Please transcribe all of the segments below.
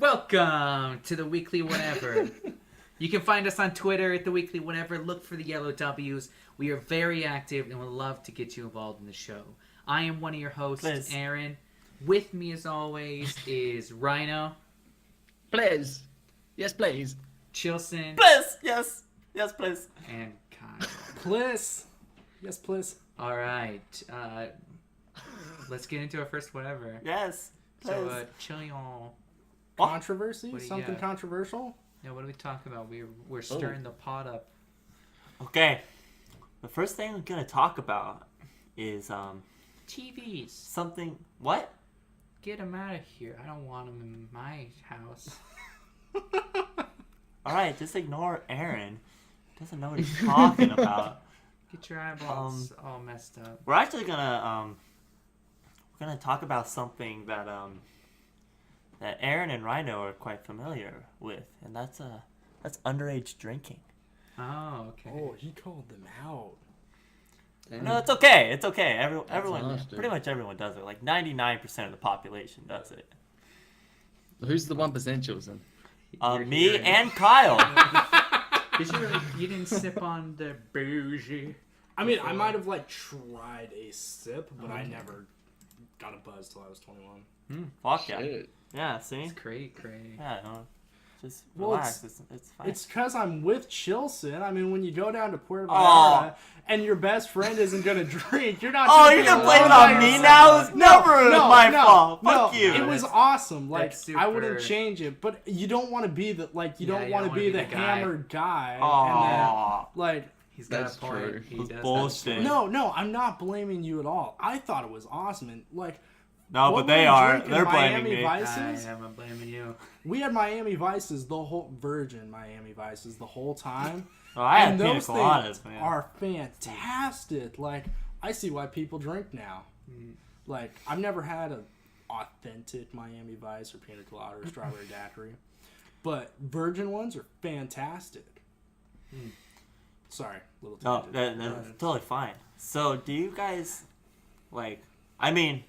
Welcome to the Weekly Whatever. You can find us on Twitter at the Weekly Whatever. Look for the yellow W's. We are very active and would love to get you involved in the show. I am one of your hosts, Please. Aaron. With me, as always, is Rhino, Please. Yes, please. Chilson, Please, yes, please. and Kyle. Please. Yes, please. All right. Let's get into our first whatever. Yes, please. So, Chilion. What? Controversy? What do you Something got? controversial? Yeah, what are we talking about? We're stirring the pot up. Okay, the first thing we're gonna talk about is TVs. something. What? Get them out of here. I don't want them in my house. All right, just ignore Aaron. Doesn't know what he's talking about. Get your eyeballs all messed up. We're actually gonna talk about something that that Aaron and Rhino are quite familiar with, and that's underage drinking. Oh, okay. Oh, he called them out. No, it's okay. It's okay. Everyone, harsh, dude. pretty much everyone does it. Like 99% of the population does it. Who's the 1% chosen? You're Me hearing- and Kyle. You didn't sip on the bougie. I mean, I might have tried a sip, but I never got a buzz till I was 21. Fuck yeah. Shit. Yeah, see? It's great. Yeah, no. Just Well, relax. It's fine. It's because I'm with Chilson. I mean, when you go down to Puerto Aw. Vallarta and your best friend isn't going to drink, you're not. Oh, gonna you're be gonna blame it alone on by me yourself. now? It's never my fault. No, Fuck you. It was That's- awesome. Like, that's I wouldn't super- change it, but you don't want to be the you Yeah, don't you want to don't be wanna the be the guy. hammered guy. Aw. And then, He's got That's a point. true. He That's does have a bullshit. point. no, I'm not blaming you at all. I thought it was awesome, and No, what but they we are. drink in They're blaming Miami me. Vices, I'm blaming you. we had Miami Vices the whole Miami Vices the whole time. Oh, I had And pina those coladas, things man. are fantastic. Like, I see why people drink now. Like, I've never had an authentic Miami Vice or pina colada or strawberry daiquiri, but virgin ones are fantastic. Sorry, little No, tangent. that's totally fine. So, do you guys I mean,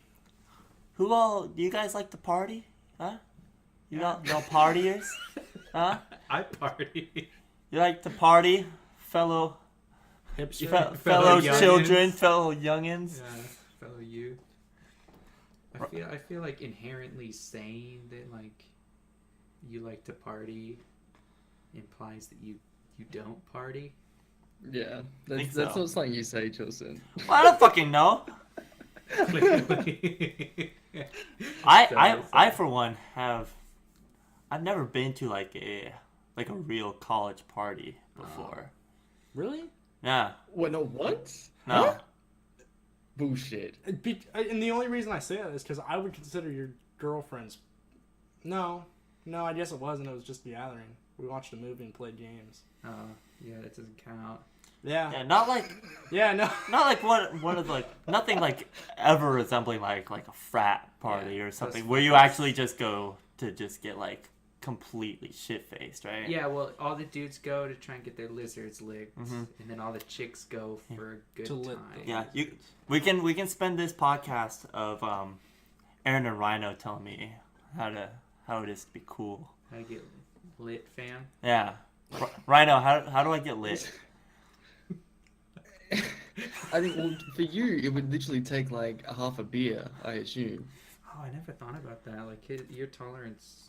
who all do you guys like to party? Huh? Y'all partiers? Huh? I party. You like to party, fellow Hipster. fellow youngins. children, fellow youngins? Yeah, fellow youth. I feel like inherently saying that you like to party implies that you don't party. Yeah. Think That's so. not something you say, Chilson. Well, I don't fucking know. I for one I've never been to a real college party before. Really? Yeah. What, no, what? No. Huh? Bullshit. And the only reason I say that is because I would consider your girlfriend's. No, I guess it wasn't. It was just a gathering. We watched a movie and played games. Oh, yeah, that doesn't count. Yeah. Yeah, not like No. not like one of nothing ever resembling like a frat party or something that's where you actually just go to just get completely shit faced, right? Yeah, well, all the dudes go to try and get their lizards licked, and then all the chicks go for a good To lick time. Yeah, we can spend this podcast of Aaron and Rhino telling me how it is to be cool. How to get lit, fam? Yeah. Rhino, how do I get lit? I think, well, for you, it would literally take a half a beer, I assume. Oh, I never thought about that. Your tolerance,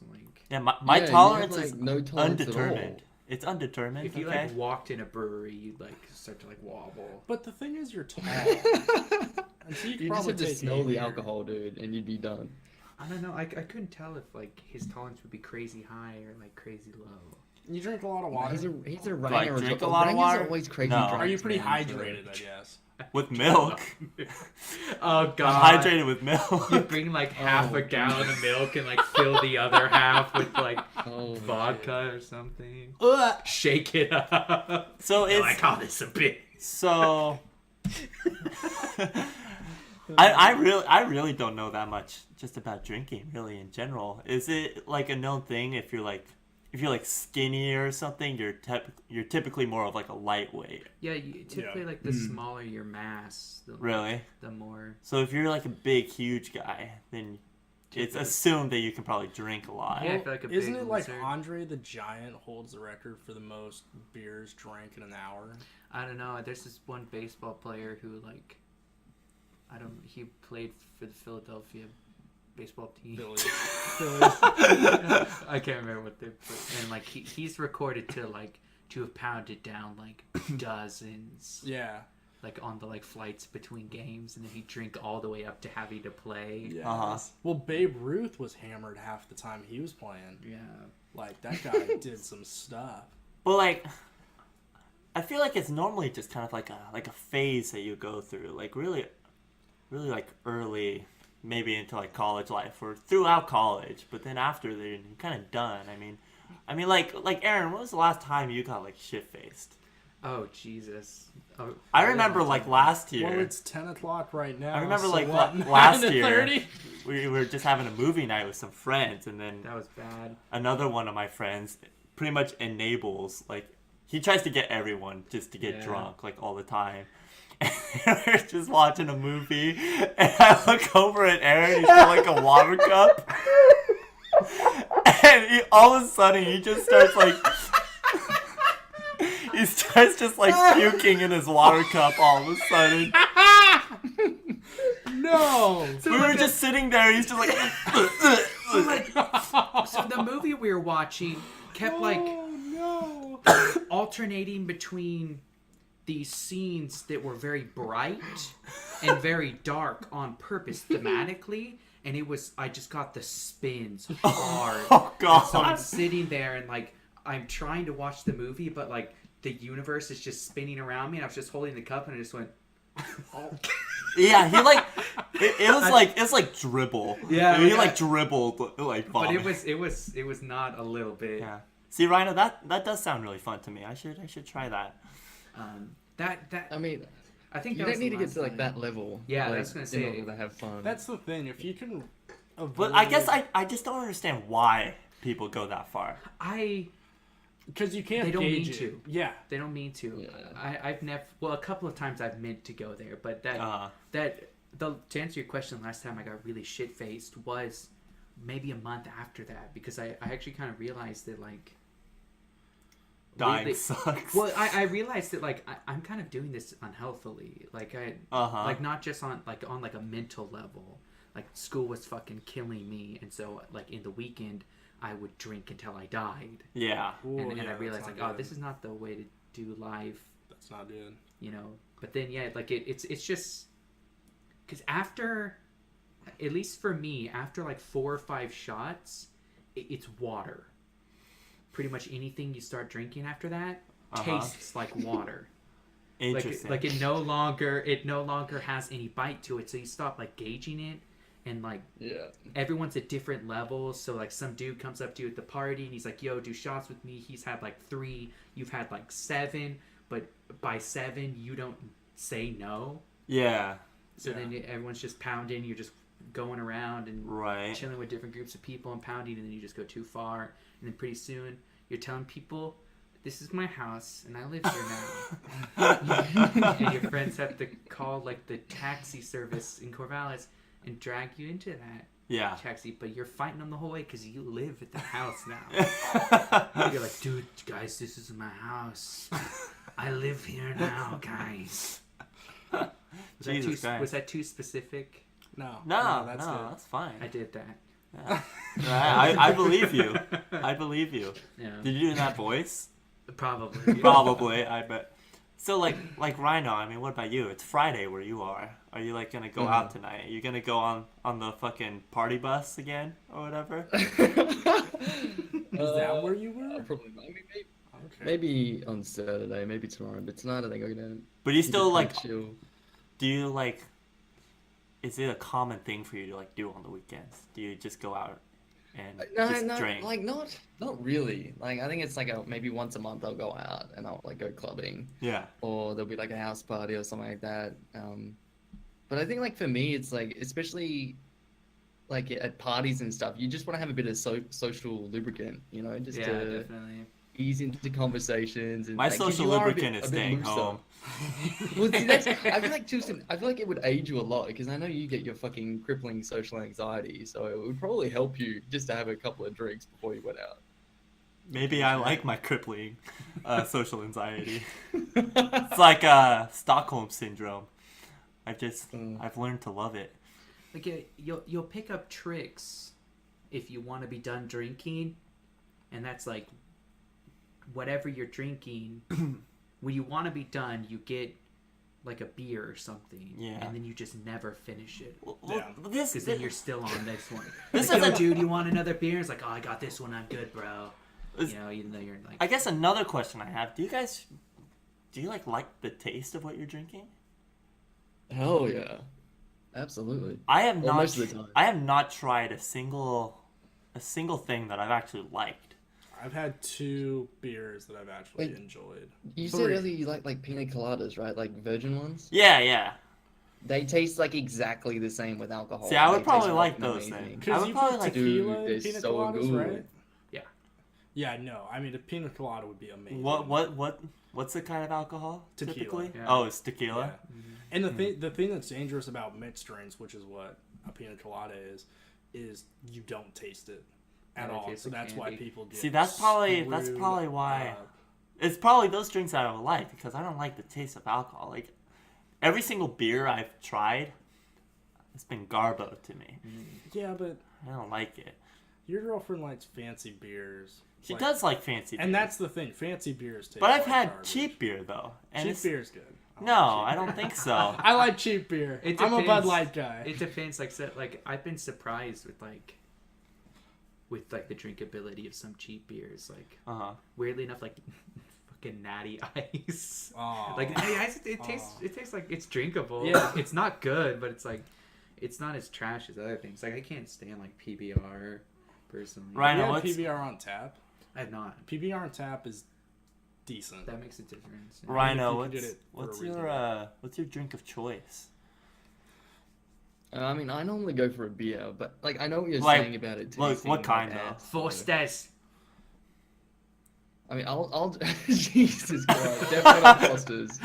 Yeah, my Yeah, you tolerance have, is no tolerance at all. undetermined. It's undetermined, if you okay? walked in a brewery, you'd start to wobble. But the thing is, you're tall. And so you could You just probably have to take smell the beer. alcohol, dude, and you'd be done. I don't know. I couldn't tell if his tolerance would be crazy high or crazy low. You drink a lot of water. He's a Like, Rhino. drink a lot of water? always crazy No. drunk, Are you pretty man, hydrated? I guess. With milk. Oh God! I'm hydrated with milk. You bring half a gallon of milk and fill the other half with Oh, vodka or something. Ugh. Shake it up. So I it's call this a bit. so. I really don't know that much just about drinking really in general. Is it a known thing if you're skinny or something, you're typically more of a lightweight. Yeah, typically the smaller your mass, Really? the more. So if you're a big huge guy, then it's assumed that you can probably drink a lot. Yeah, I feel like a Isn't big it like loser. Andre the Giant holds the record for the most beers drank in an hour? I don't know. There's this one baseball player who like, he played for the Philadelphia baseball team. Phillies. I can't remember what they put. And like he's recorded to have pounded down like dozens. Yeah. Like on the like flights between games, and then he'd drink all the way up to having to play. Yes. Uh-huh. Well, Babe Ruth was hammered half the time he was playing. Yeah. Like, that guy did some stuff. But like, I feel like it's normally just kind of like a phase that you go through, like really like early, maybe into like college life or throughout college. But then after that, you're kind of done. I mean, like Aaron, when was the last time you got like shit faced? Oh Jesus! Oh, I remember like last year. Well, it's 10 o'clock right now. I remember so like what, last 9 to year 30? we were just having a movie night with some friends, and then that was bad. another one of my friends pretty much enables, like, he tries to get everyone just to get Yeah. drunk like all the time. And we're just watching a movie, and I look over at Aaron. He's got like a water cup, and all of a sudden he just starts like. He starts just like puking in his water cup all of a sudden. No! We were just sitting there, he's just like. So the movie we were watching kept like Oh, no! alternating between these scenes that were very bright and very dark on purpose thematically, and I just got the spins hard. Oh god. And so I'm sitting there and like I'm trying to watch the movie, but like the universe is just spinning around me, and I was just holding the cup and I just went. Yeah, he like it's like dribble. Yeah, he yeah. like dribbled like But vomit. it was not a little bit. Yeah. See, Rhino, that does sound really fun to me. I should try that. That I mean, I think you that don't was need the to get last to like time. that level. Yeah, like, that's gonna say- in order to have fun. That's the thing. If you can avoid But I guess I just don't understand why people go that far. because you can't They don't gauge mean it. to. Yeah. They don't mean to. Yeah. I've never. Well, a couple of times I've meant to go there, but Uh-huh. to answer your question, last time I got really shit faced was maybe a month after that, because I actually kind of realized that like Dying really- sucks. well I realized that like I'm kind of doing this unhealthily, like like not just on a mental level. Like school was fucking killing me, and so like in the weekend I would drink until I died. Yeah. Ooh, And yeah, I realized that's like, not oh, good. this is not the way to do life, That's not good. you know. But then yeah, like it's just because after, at least for me, after like 4 or 5 shots, it's water. Pretty much anything you start drinking after that tastes like water. Interesting. Like it no longer has any bite to it, so you stop like gauging it. And like Yeah. everyone's at different levels, so like some dude comes up to you at the party and he's like, yo, do shots with me. He's had like 3, you've had like 7, but by 7 you don't say no, Yeah. so Yeah. then everyone's just pounding. You're just going around and Right. chilling with different groups of people and pounding, and then you just go too far, and then pretty soon you're telling people, this is my house and I live here now. And your friends have to call like the taxi service in Corvallis and drag you into that Yeah. taxi, but you're fighting them the whole way because you live at the house now. You're like, dude, guys, this is my house. I live here now, guys. Jesus Christ. Was that too specific? No. No, that's no, good. that's fine. I did that. Yeah. I believe you. I believe you. Yeah, Did you do that voice? probably. Probably, I bet. So like Rhino, I mean, what about you? It's Friday where you are. Are you like gonna go out tonight? Are you gonna go on the fucking party bus again or whatever? Is that where you were? Probably. I mean, Okay. maybe on Saturday, maybe tomorrow, but tonight I think I'm gonna. But you keep still it like, quite chill. do you like? Is it a common thing for you to like do on the weekends? Do you just go out and just No, drink? like not really. Like I think it's like maybe once a month I'll go out and I'll like go clubbing, Yeah. or there'll be like a house party or something like that. But I think like for me, it's like especially like at parties and stuff, you just want to have a bit of social lubricant, you know, just Yeah, to definitely. ease into conversations. And, My like, 'cause social you are lubricant is a bit staying looser. home. Well, see, that's, I feel like I feel like it would aid you a lot because I know you get your fucking crippling social anxiety, so it would probably help you just to have a couple of drinks before you went out. Maybe I like my crippling social anxiety. It's like Stockholm syndrome. I've learned to love it. Like you'll pick up tricks if you want to be done drinking, and that's like whatever you're drinking. When you want to be done, you get like a beer or something, Yeah. and then you just never finish it Yeah. because then you're still on this one. This Like, is yo, a- dude, you want another beer? It's like, oh, I got this one. I'm good, bro. You know, even though you're like, I guess another question I have: do you like the taste of what you're drinking? Hell yeah, absolutely. I have Well, not. most of the time. I have not tried a single thing that I've actually liked. I've had 2 beers that I've actually Wait. enjoyed. You said 3. earlier you like pina coladas, right? Like virgin ones. Yeah. They taste like exactly the same with alcohol. See, I would They probably taste like fucking those amazing. then. I Because would you probably put like. tequila Dude, in they're pina so coladas, good. right? yeah. Yeah, no. I mean, a pina colada would be amazing. What's the kind of alcohol Tequila. typically? Yeah. Oh, it's tequila. Yeah. And the thing that's dangerous about mixed drinks, which is what a pina colada is you don't taste it at Yeah, it all. tastes So like that's why candy. people get See, that's probably screwed why. up. It's probably those drinks I don't like because I don't like the taste of alcohol. Like every single beer I've tried, it's been garbo to me. Yeah, but I don't like it. your girlfriend likes fancy beers. She Like- does like fancy beer. And that's the thing. Fancy beers taste But I've like had garbage. cheap beer though. And Cheap it's, beer's good. No, I don't think so. I like cheap beer. It I'm a Bud depends. Light guy. It depends. Like I've been surprised with the drinkability of some cheap beers. Like Uh-huh. weirdly enough, like fucking Natty Ice. Aw. Like Natty Ice, it tastes like it's drinkable. Yeah. It's not good, but it's like it's not as trash as other things. Like I can't stand like PBR personally. Right. You know had what's- PBR on tap. I have not. PBR on tap is decent. That makes a difference. Yeah. Rhino, if you did it for a what's your drink of choice? I mean, I normally go for a beer, but like I know what you're Like, saying about it. what tasting kind, like though? ass, so- Foster's. I mean, I'll Jesus Christ, definitely not Foster's.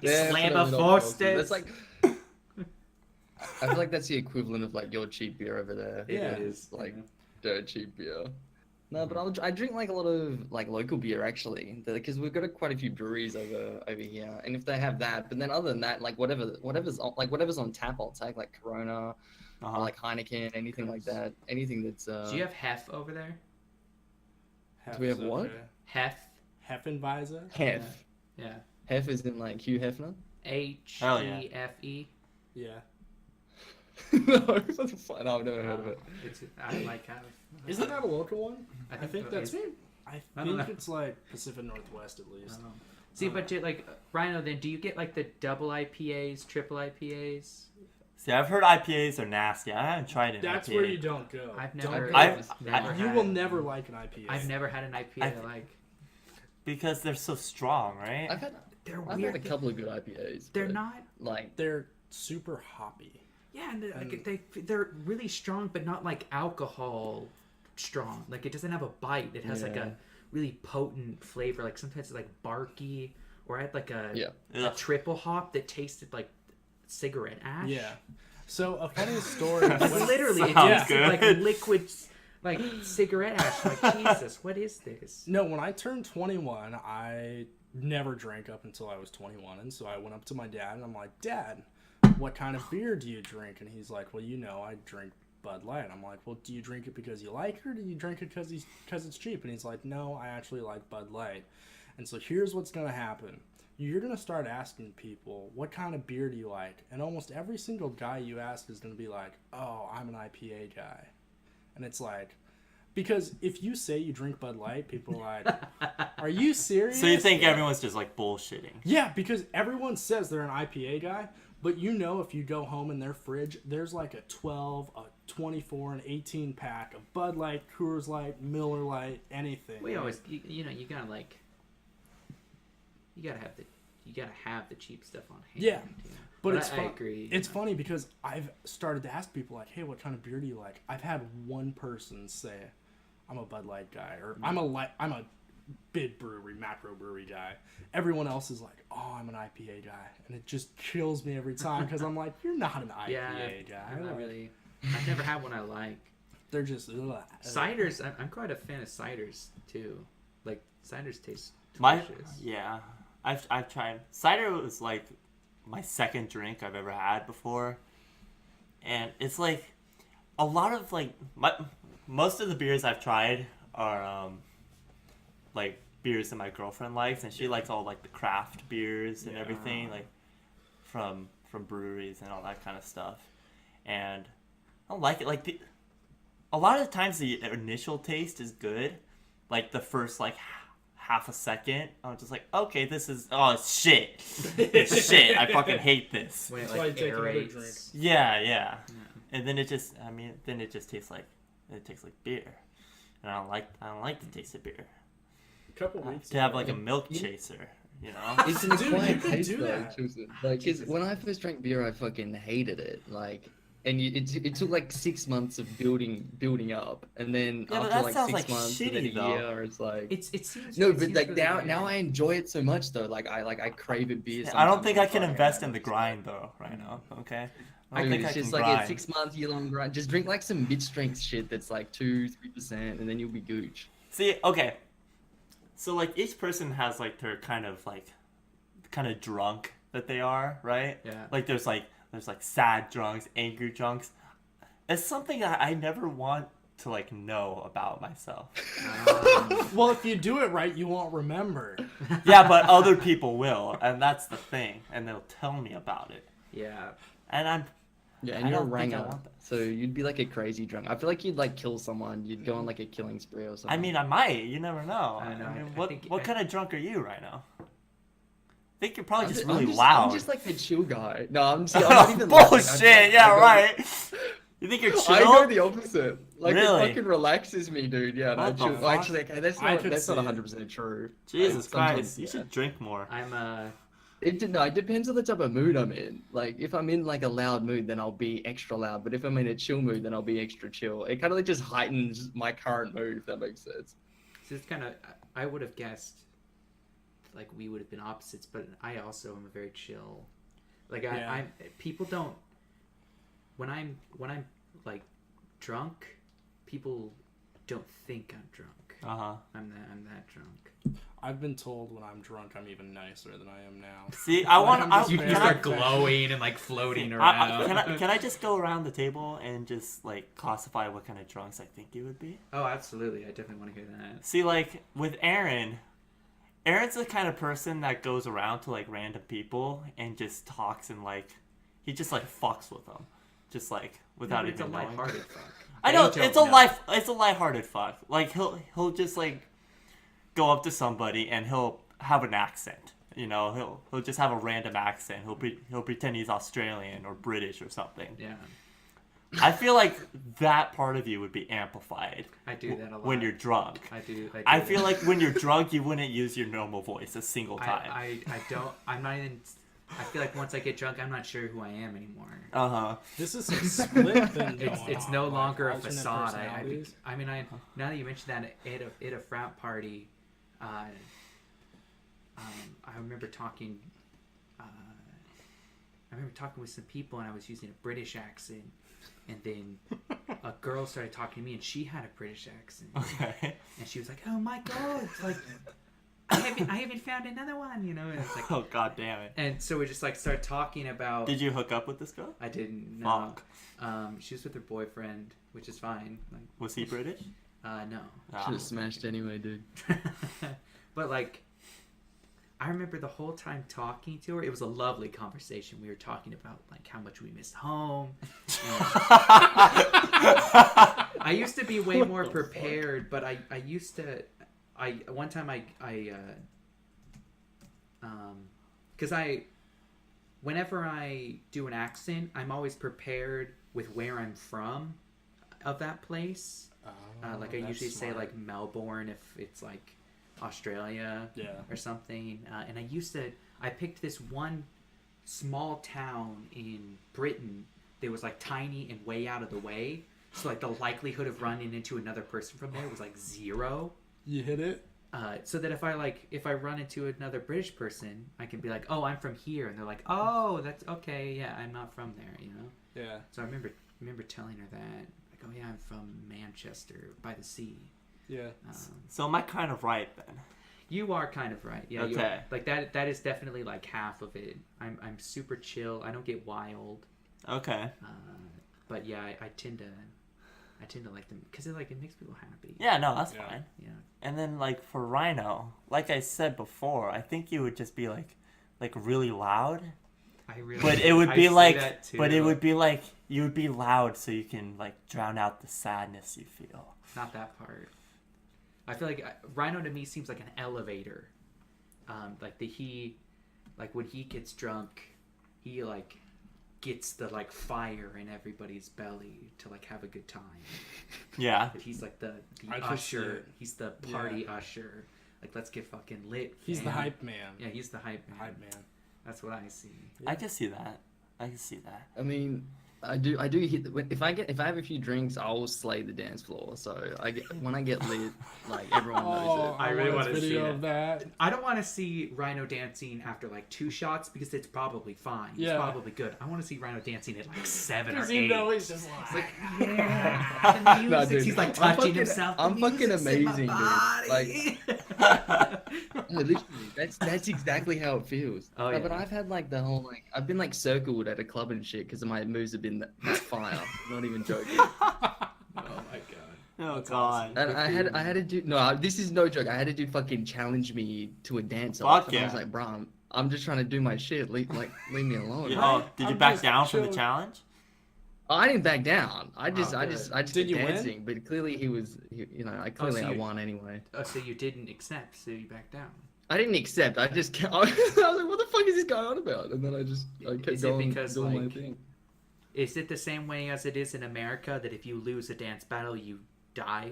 Definitely not Foster's. That's like, I feel like that's the equivalent of like your cheap beer over there. Yeah. It is like dirt cheap beer. No, but I drink like a lot of like local beer actually, because we've got quite a few breweries over here, and if they have that, but then other than that, like whatever's on tap, I'll take like Corona, Uh-huh. or like Heineken, anything like that, anything that's. Do you have Hef over there? Do we have what? Hef. Heffenweise? Hef? Yeah. Hef is in like Hugh Hefner. Hell yeah. H-E-F-E. Yeah. No, what the fuck? No, I've never heard of it. I like Hef. Isn't that a local one? I I think so. that's. Is it? I I don't think know. it's like Pacific Northwest at least. See, but like Rhino, then do you get like the double IPAs, triple IPAs? See, I've heard IPAs are nasty. I haven't tried an That's IPA. where you don't go. I've Don't never. go. You had- will never like an IPA. I've never had an IPA I like. Because they're so strong, right? They're I've weird. had a couple of good IPAs. They're but, not. like They're super hoppy. Yeah, and they're really strong, but not like alcohol strong. Like it doesn't have a bite. It has like Yeah. a really potent flavor. Like sometimes it's like barky, or I had like a Ugh. triple hop that tasted like cigarette ash. Yeah. So a funny story. Like when- literally, it Sounds tasted good. like liquid, like cigarette ash. Like Jesus, what is this? No, when I turned 21, I never drank up until I was 21, and so I went up to my dad and I'm like, Dad, what kind of beer do you drink? And he's like, well, you know, I drink Bud Light. I'm like, well, do you drink it because you like it, or do you drink it because it's cheap? And he's like, no, I actually like Bud Light. And so here's what's gonna happen. You're gonna start asking people, what kind of beer do you like? And almost every single guy you ask is gonna be like, oh, I'm an IPA guy. And it's like, because if you say you drink Bud Light, people are like, are you serious? So you think everyone's just like bullshitting? Yeah, because everyone says they're an IPA guy, but you know if you go home in their fridge, there's like a 12, a 24, an 18 pack of Bud Light, Coors Light, Miller Light, anything. We always, you know, you gotta like, you gotta have the cheap stuff on hand. Yeah. you know. But it's I fun- agree. It's funny because I've started to ask people like, hey, what kind of beer do you like? I've had one person say, I'm a Bud Light guy, or I'm a big brewery, macro brewery guy. Everyone else is like, oh, I'm an IPA guy. And it just kills me every time because I'm like, you're not an IPA guy. I'm not really. I've never had one I like. They're just Ciders. I'm quite a fan of ciders too. Like ciders taste My delicious. yeah, I've tried. Cider was like my second drink I've ever had before, and it's like a lot of like most of the beers I've tried are like beers that my girlfriend likes, and she likes all like the craft beers and everything, like from breweries and all that kind of stuff. And I don't like it. Like a lot of the times the initial taste is good, like the first like half a second. I'm just like, okay, this is it's shit. It's shit. I fucking hate this. When it That's why you take another drink. aerates. Yeah. And then it just tastes like beer, and I don't like the taste of beer. A couple weeks To have like a milk chaser, you know. It's an Dude, you acquired could taste do though. that. Like, 'cause when I first drank beer, I fucking hated it. Like, and it took like 6 months of building up, and then Yeah, but after that like sounds 6 like months, and then a shitty, though. year, it's like. It seems No, it but seems like really now weird. I enjoy it so much though. Like I crave a beer. I don't sometimes think I'm I can fucking invest in mad. the grind though right now. Okay. I don't Dude, think I it's just can like a grind. 6 month, year long grind. Just drink like some mid strength shit that's like 2-3%, and then you'll be gooch. See, okay. So like each person has like their kind of drunk that they are, right? Yeah. Like there's sad drunks, angry drunks. It's something that I never want to like know about myself. Well, if you do it right, you won't remember. Yeah, but other people will, and that's the thing, and they'll tell me about it. Yeah. And I'm Yeah, I and you're a don't think I ranger, want that. so you'd be like a crazy drunk. I feel like you'd like kill someone. You'd go on like a killing spree or something. I mean, I might. You never know. I know, mean, I think- what kind of drunk are you right now? I think you're probably I'm just I'm really loud. I'm just like the chill guy. No, I'm not even. Bullshit. Yeah, right. You think you're chill? I go the opposite. Like Really? it fucking relaxes me, dude. Yeah, no, What the chill. fuck? Well, actually, okay, that's I not could that's not see it. 100% true. Jesus Sometimes, Christ, you yeah. should drink more. I'm It depends on the type of mood I'm in. Like if I'm in like a loud mood, then I'll be extra loud. But if I'm in a chill mood, then I'll be extra chill. It kind of like just heightens my current mood, if that makes sense. So it's kind of, I would have guessed, like we would have been opposites, but I also am a very chill. Like I'm people don't. When I'm like drunk, people don't think I'm drunk. I'm that drunk. I've been told when I'm drunk, I'm even nicer than I am now. See, I want I'm to. just You start glowing and like floating around. Can I just go around the table and just like classify what kind of drunks I think you would be? Oh, absolutely. I definitely want to hear that. See, like with Aaron's the kind of person that goes around to like random people and just talks and like he just like fucks with them, just like without It's a even knowing. lighthearted fuck. I know They it's don't a lighthearted fuck. Like he'll just like go up to somebody and he'll have an accent. You know, he'll just have a random accent. He'll pretend he's Australian or British or something. Yeah, I feel like that part of you would be amplified. I do that a lot. When you're drunk. I do I that. feel like when you're drunk, you wouldn't use your normal voice a single time. I don't. I'm not even. I feel like once I get drunk, I'm not sure who I am anymore. This is a split thing going It's on, no like longer a alternate facade. personalities. I mean, now that you mentioned that at a frat party, I remember talking. I remember talking with some people, and I was using a British accent, and then a girl started talking to me, and she had a British accent, Okay. and she was like, "Oh my god, like I haven't found another one," you know. And it's like, Oh, god damn it. and so we just like started talking about. Did you hook up with this girl? I didn't. No. Fuck. She was with her boyfriend, which is fine. Like, Was he British? no. Ah. Should have smashed anyway, dude. But like, I remember the whole time talking to her. It was a lovely conversation. We were talking about like how much we missed home. I used to be way more prepared, but I used to. One time because whenever I do an accent, I'm always prepared with where I'm from of that place. Like I that's usually say smart. like Melbourne if it's like Australia or something. And I picked this one small town in Britain that was like tiny and way out of the way. So like the likelihood of running into another person from there was like 0. You hit it? So that if I run into another British person, I can be like, oh, I'm from here, and they're like, oh, that's okay, yeah, I'm not from there, you know. Yeah. So I remember telling her that, like, oh yeah, I'm from Manchester by the sea. Yeah. So am I kind of right then? You are kind of right. Yeah. You Okay. are. Like that is definitely like half of it. I'm super chill. I don't get wild. Okay. But yeah, I tend to like them because it makes people happy. Yeah, no, that's Yeah. fine. Yeah. And then like for Rhino, like I said before, I think you would just be like really loud. I really. But it would I be say like, that too. but it would be like you would be loud so you can like drown out the sadness you feel. Not that part. I feel like Rhino to me seems like an elevator. Like when he gets drunk, he like gets the like fire in everybody's belly to like have a good time. Yeah. But he's like the I can see usher. it. He's the party usher. Like let's get fucking lit. He's the man. hype man. Yeah, he's the hype man. Hype man. That's what I see. I can see that. I can see that. I mean, I do hit if I have a few drinks, I'll slay the dance floor. So when I get lit, like everyone knows I really want wanna a see video it. of that. I don't want to see Rhino dancing after like 2 shots because it's probably fine. It's Yeah. probably good. I want to see Rhino dancing at like 7 or Because 8. you know he's just like, Yeah. The No, music, dude, he's like I'm touching fucking- himself. The I'm fucking music's in my amazing, dude. body. No, literally, that's exactly how it feels. Oh, No, but yeah. I've had like the whole like I've been like circled at a club and shit because my moves have been that fire. Not even joking. Oh my god. Oh That's god. And I had to do this is no joke. I had to do fucking challenge me to a dance off. Fuck And I was yeah. like, bro, I'm just trying to do my shit. Leave me alone. Yeah. Right? Oh, did you I'm back just down from the chilling. challenge? I didn't back down. I just Did did you win? dancing. But clearly I you- won anyway. Oh, so you didn't accept, so you backed down. I didn't accept. I just kept, I was like, what the fuck is this going on about? And then I kept Is it going because, doing my like, thing. Is it the same way as it is in America that if you lose a dance battle, you die?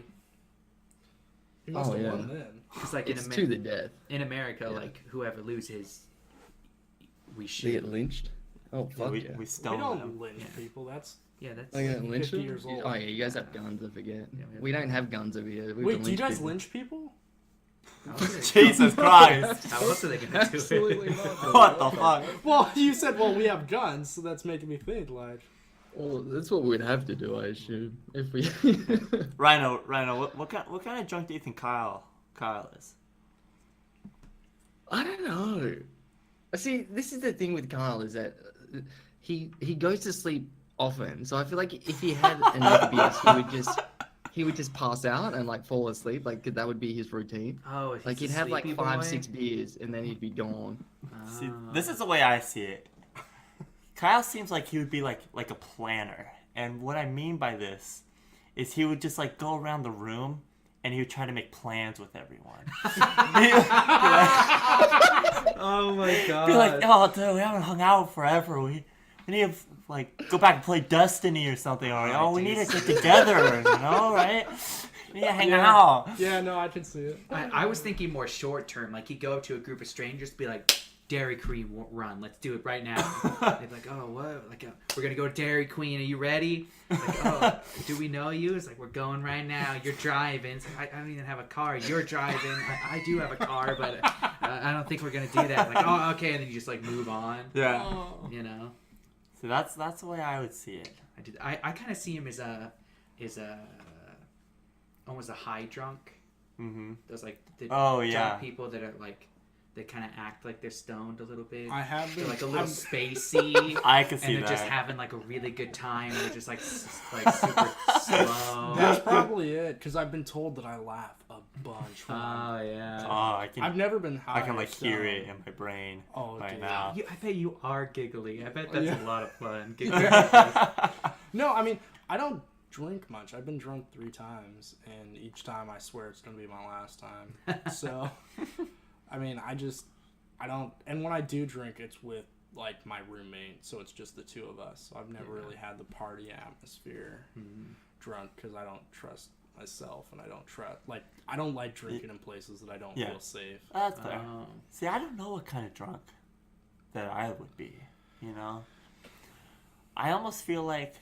he must Oh, have yeah. won then. It's like It's to the death. in America, Yeah. like whoever loses, we They shoot. get lynched. Oh fuck we yeah. we We stone don't them. lynch Yeah. people. That's Yeah, that's. I get lynched. 50 years old. Oh yeah, you guys have guns. I forget. Yeah, we don't have guns over here. We wait. can Do you guys people. lynch people? How else are they- Jesus Christ. How else are they gonna do Absolutely it? not. bro. What the fuck? Well, you said, well, we have guns, so that's making me think like. Well, that's what we'd have to do, I assume, if we. Rhino, what kind of drunk do you think Kyle is? I don't know. See, this is the thing with Kyle is that he goes to sleep often. So I feel like if he had enough beers, he would just pass out and like fall asleep. Like that would be his routine. Oh, he's Like a he'd have like sleepy 5, boy? 6 beers and then he'd be gone. See, Oh. this is the way I see it. Kyle seems like he would be like a planner, and what I mean by this is he would just like go around the room and he would try to make plans with everyone. Oh my god. Be like, oh, dude, we haven't hung out forever. We need to like go back and play Destiny or something. Or Oh, we need to dude. get together, you know, right? We need to hang Yeah. out. Yeah, no, I can see it. I was thinking more short term. Like he'd go up to a group of strangers, be like, Dairy Queen run. Let's do it right now. They'd be like, oh, what? Like, we're gonna go to Dairy Queen. Are you ready? Like, oh, do we know you? It's like we're going right now. You're driving. It's like, I don't even have a car. You're driving. I do have a car, but I don't think we're gonna do that. Like, oh, okay. And then you just like move on. Yeah. Oh. You know. So that's the way I would see it. I kind of see him as a almost a high drunk. Mm-hmm. Those like the Oh, drunk yeah. people that are like they kind of act like they're stoned a little bit. I have They're been like a little I'm- spacey. I can And see they're that. just having like a really good time. They're just like like super slow. That's probably it, because I've been told that I laugh a bunch. When Oh yeah. Oh, I've never been high. I can like so- hear it in my brain Oh, right dude. now. I bet you are giggly. I bet that's Yeah. a lot of fun. Giggly. That's No, I mean, I don't drink much. I've been drunk 3 times, and each time I swear it's going to be my last time. So, I mean, I don't, and when I do drink, it's with, like, my roommate, so it's just the 2 of us. So I've never really had the party atmosphere drunk, because I don't trust myself, and I don't like drinking in places that I don't Yeah. feel safe. That's fair. Oh. See, I don't know what kind of drunk that I would be, you know? I almost feel like...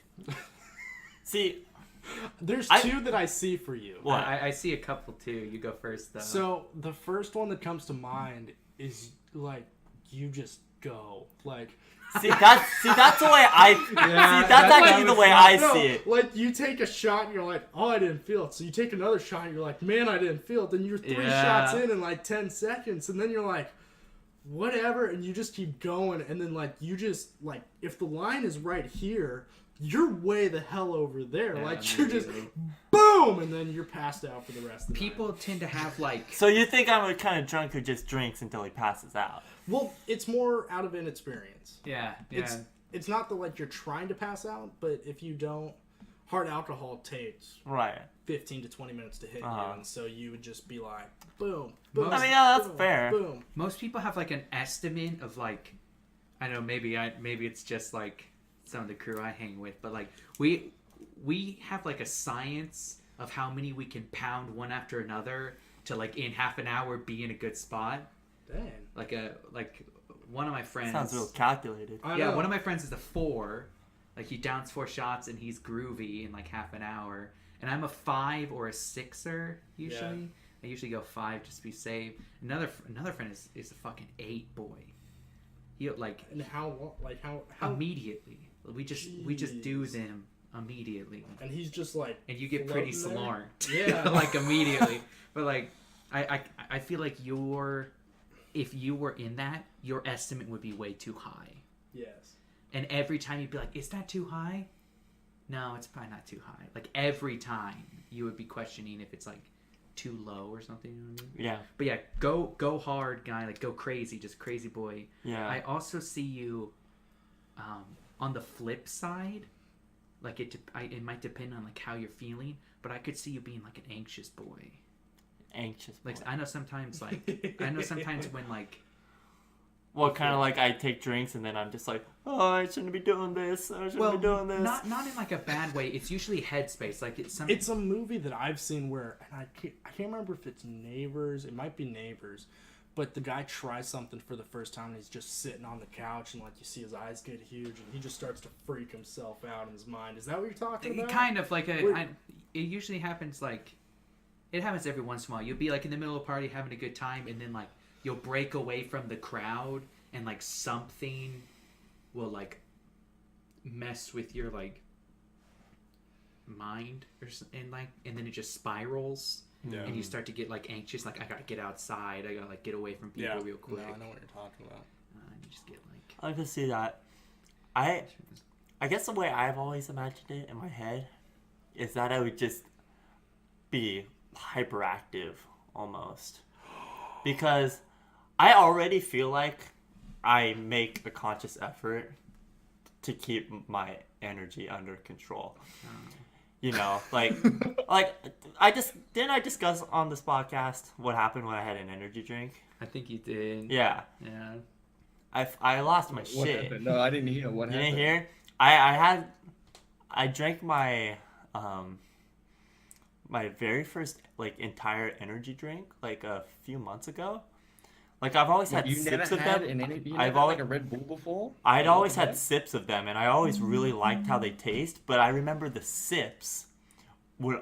See, There's two that I see for you. What? I see a couple too. You go first though. So the first one that comes to mind is like you just go like. See that's the way I see. That's actually the way I see it. Like you take a shot and you're like, oh, I didn't feel it. So you take another shot and you're like, man, I didn't feel it. Then you're 3 shots in like 10 seconds, and then you're like, whatever, and you just keep going, and then like you just like if the line is right here, you're way the hell over there. Yeah, like you're just boom, and then you're passed out for the rest of the People night. tend to have like. So you think I'm a kind of drunk who just drinks until he passes out? Well, it's more out of inexperience. Yeah. It's not that like you're trying to pass out, but if you don't, hard alcohol takes Right. 15 to 20 minutes to hit you, and so you would just be like, boom, Most- boom. I mean, yeah, that's boom, fair. Boom. Most people have like an estimate of like, I don't know, maybe it's just like some of the crew I hang with, but like we have like a science of how many we can pound one after another to like in half an hour be in a good spot. Dang. Like one of my friends. Sounds real calculated. I Yeah, know. one of my friends is a 4. Like he downs 4 shots and he's groovy in like half an hour. And I'm a 5 or a 6er usually. Yeah. I usually go 5 just to be safe. Another friend is a fucking 8 boy. He like And how immediately. We just do Jeez. them immediately. and he's just like, And you get pretty floating there? smart. Yeah. Like immediately. But like I feel like if you were in that, your estimate would be way too high. yes. And every time you'd be like, is that too high? No, it's probably not too high. Like every time you would be questioning if it's like too low or something, you know what I mean? Yeah. But yeah, go hard, guy, like go crazy, just crazy boy. Yeah. I also see you on the flip side, like it might depend on like how you're feeling, but I could see you being like an anxious boy. Anxious. Like boy. I know sometimes when like Well, kind of like I take drinks and then I'm just like, oh, I shouldn't be doing this. I shouldn't be doing this. not in like a bad way. It's usually headspace. Like it's It's a movie that I've seen where, and I can't remember if it's Neighbors. It might be Neighbors. But the guy tries something for the first time and he's just sitting on the couch and like you see his eyes get huge and he just starts to freak himself out in his mind. Is that what you're talking about? kind of like Wait. it usually happens like it happens every once in a while. You'll be like in the middle of a party having a good time and then like you'll break away from the crowd and like something will like mess with your like mind and then it just spirals. Yeah. And you start to get like anxious, like I gotta get outside, I gotta like get away from people real quick. No, I know what you're talking about. And you just get like I can see that. I guess the way I've always imagined it in my head is that I would just be hyperactive almost. Because I already feel like I make a conscious effort to keep my energy under control. You know, like I discuss on this podcast what happened when I had an energy drink. I think you did. Yeah. Yeah. I lost my What shit. happened? No, I didn't hear what You happened. didn't hear? I drank my my very first like entire energy drink like a few months ago. Like I've always had You never sips of had them. an energy? You I've never had always like a Red Bull before? I'd always Okay. had sips of them, and I always really liked how they taste. But I remember the sips would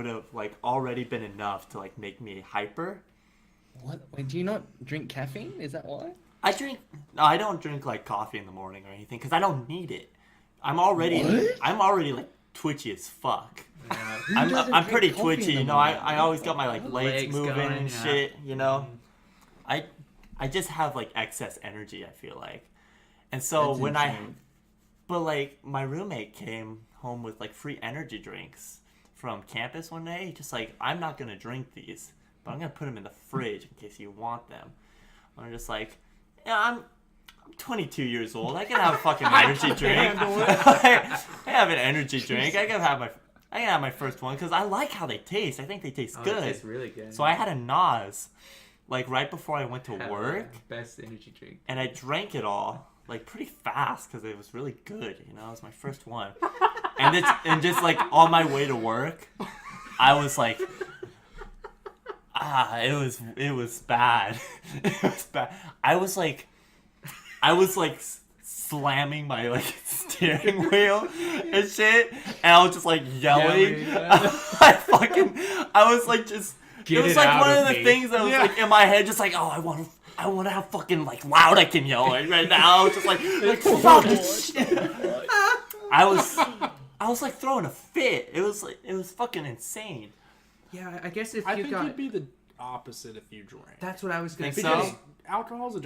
have like already been enough to like make me hyper. What? Wait, do you not drink caffeine? Is that why? I don't drink like coffee in the morning or anything because I don't need it. I'm already What? like twitchy as fuck. Yeah. Who I'm doesn't I'm pretty drink coffee in twitchy, the you know. morning? I always got my like legs Legs moving going, and yeah. shit, you know. I just have like excess energy, I feel like. And so That's when insane. but like my roommate came home with like free energy drinks from campus one day, just like, I'm not gonna drink these, but I'm gonna put them in the fridge in case you want them. I'm just like, yeah, I'm 22 years old. I can have a fucking energy drink. I have an energy drink. I can have my first one because I like how they taste. I think they taste Oh, good. It tastes really good. So I had a Nos, like right before I went to Have work, the best energy drink. and I drank it all like pretty fast because it was really good. You know, it was my first one, and just like on my way to work, I was like, it was bad. It was bad. I was like slamming my like steering wheel and shit, and I was just like yelling. I was like just. Get it was it like out one of of the me. things that was like in my head, just like, oh, I want to have fucking like loud I can yell right now. I was just like fuck this shit. I was like throwing a fit. It was fucking insane. Yeah, I guess if I you think got... you'd be the opposite if you drank. That's what I was going to Think say. so? Because alcohol's a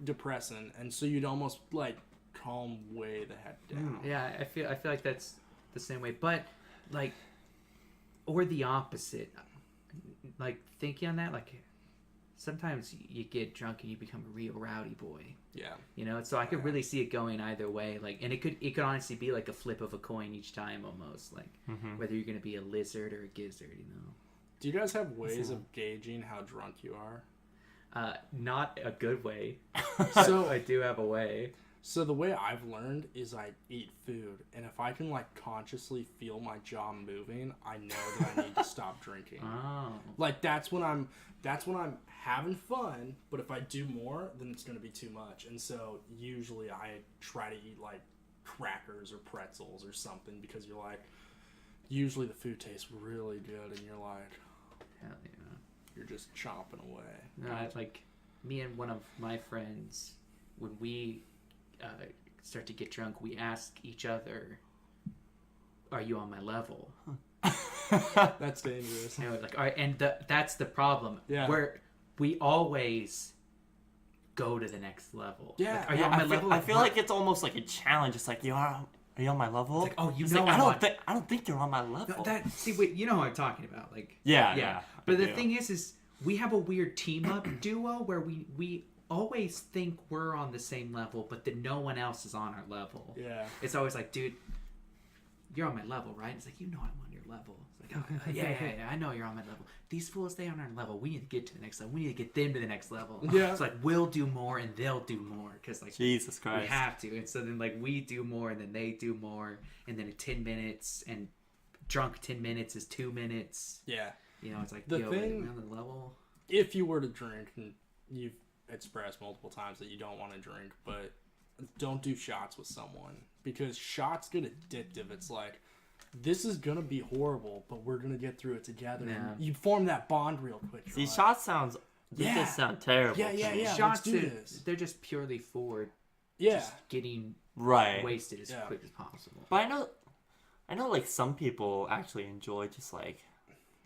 depressant, and so you'd almost like calm way the heck down. Yeah, I feel like that's the same way. But, like, or the opposite. Like, thinking on that, like, sometimes you get drunk and you become a real rowdy boy. Yeah. You know, so I could really see it going either way. Like, and it could honestly be like a flip of a coin each time, almost. Like, whether you're gonna be a lizard or a gizzard, you know. Do you guys have ways of gauging how drunk you are? Not a good way. So I do have a way. So the way I've learned is I eat food, and if I can like consciously feel my jaw moving, I know that I need to stop drinking. Oh. Like that's when I'm having fun, but if I do more, then it's gonna be too much. And so usually I try to eat like crackers or pretzels or something because you're like, usually the food tastes really good, and you're like, Hell yeah. you're just chomping away. No, like me and one of my friends, when we start to get drunk, we ask each other, "Are you on my level?" That's dangerous. And we're like, all right, and that's the problem. Yeah. Where we always go to the next level. Yeah. Like, are you on my level? I feel like it's almost like a challenge. It's like, are you on my level? It's like, oh, you It's know, like, I'm I don't think you're on my level. See, wait, you know what I'm talking about? Like, Yeah. But I the do. thing is we have a weird team up duo where we always think we're on the same level, but that no one else is on our level. Yeah. It's always like, dude, you're on my level, right? It's like, you know I'm on your level. It's like, oh, yeah, I know you're on my level. These fools, they aren't on our level. We need to get to the next level. We need to get them to the next level. Yeah. It's like, we'll do more and they'll do more. Because, like, Jesus Christ. we have to. And so then, like, we do more and then they do more. And then 10 minutes and drunk 10 minutes is 2 minutes. Yeah. You know, it's like, The yo, thing- we're on the level. If you were to drink, and you've expressed multiple times that you don't want to drink, but don't do shots with someone because shots get addictive. It's like, this is gonna be horrible, but we're gonna get through it together. Yeah. And you form that bond real quick. You're See, like, shots they Yeah. just sound terrible. Yeah, to yeah, me. yeah. Shots, let's do this. they're just purely for Yeah. just getting Right. wasted as Yeah. quick as possible. But I know like some people actually enjoy just like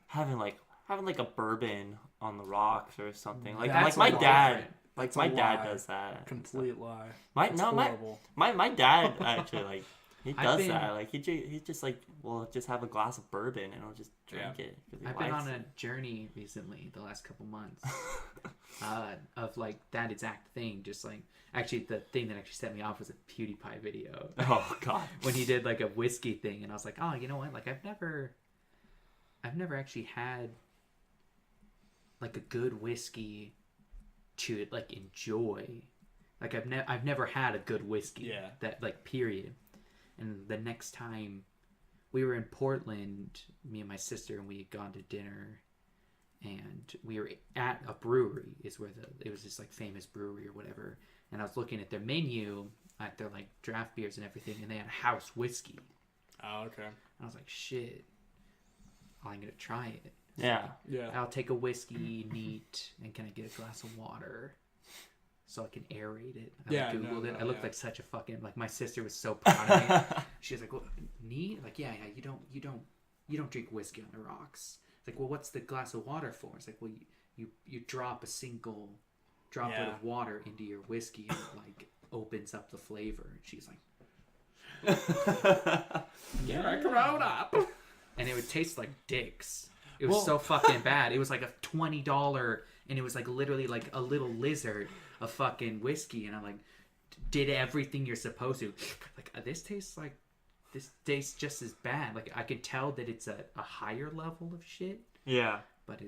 having like a bourbon on the rocks or something. Like That's my a lot dad different. That's my a dad lie. does that. Complete lie. My It's no my horrible. my dad actually like he I've does been- that. Like he just like will just have a glass of bourbon and he'll just drink it. 'Cause he I've been likes on it. a journey recently, the last couple months, of like that exact thing. Just like actually, the thing that actually set me off was a PewDiePie video Oh god. when he did like a whiskey thing, and I was like, oh, you know what? Like I've never actually had like a good whiskey to like enjoy. Like I've never had a good whiskey. Yeah. That like period. And the next time we were in Portland, me and my sister, and we had gone to dinner, and we were at a brewery. Is where it was this like famous brewery or whatever. And I was looking at their menu, at their like draft beers and everything, and they had house whiskey. Oh, okay. And I was like, shit, I'm gonna try it. Yeah. Yeah. I'll take a whiskey neat, and can I get a glass of water so I can aerate it? I Yeah, Googled it. no, I looked yeah. like such a fucking, like, my sister was so proud of me. She was like, "Well, neat? Like, yeah, you don't drink whiskey on the rocks." It's like, well, what's the glass of water for? It's like, well, you drop a single droplet Yeah. of water into your whiskey, and it like opens up the flavor. And she's like, Get a grown up. and it would taste like dicks. It was Well- so fucking bad. It was like a $20, and it was like literally like a little lizard of fucking whiskey, and I'm like, did everything you're supposed to. Like, this tastes just as bad. Like, I could tell that it's a higher level of shit, Yeah. but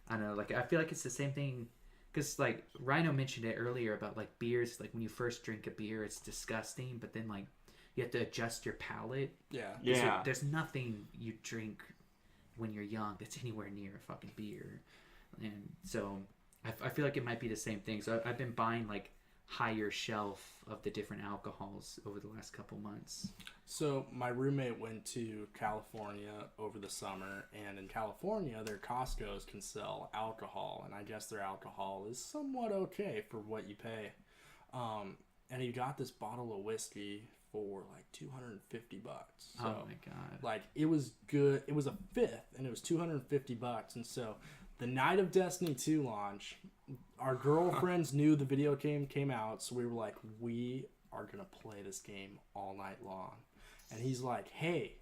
I don't know. Like, I feel like it's the same thing. Because, like, Rhino mentioned it earlier about, like, beers. Like, when you first drink a beer, it's disgusting. But then, like, you have to adjust your palate. Yeah. Yeah. There's nothing you drink when you're young that's anywhere near a fucking beer. And so I feel like it might be the same thing. So I've been buying, like, higher shelf of the different alcohols over the last couple months. So my roommate went to California over the summer, and in California, their Costco's can sell alcohol, and I guess their alcohol is somewhat okay for what you pay. And he got this bottle of whiskey for like $250. So, Oh my god! like, it was good. It was a fifth, and it was $250. And so, the night of Destiny 2 launch, our girlfriends knew the video game came out, so we were like, we are gonna play this game all night long. And he's like, hey,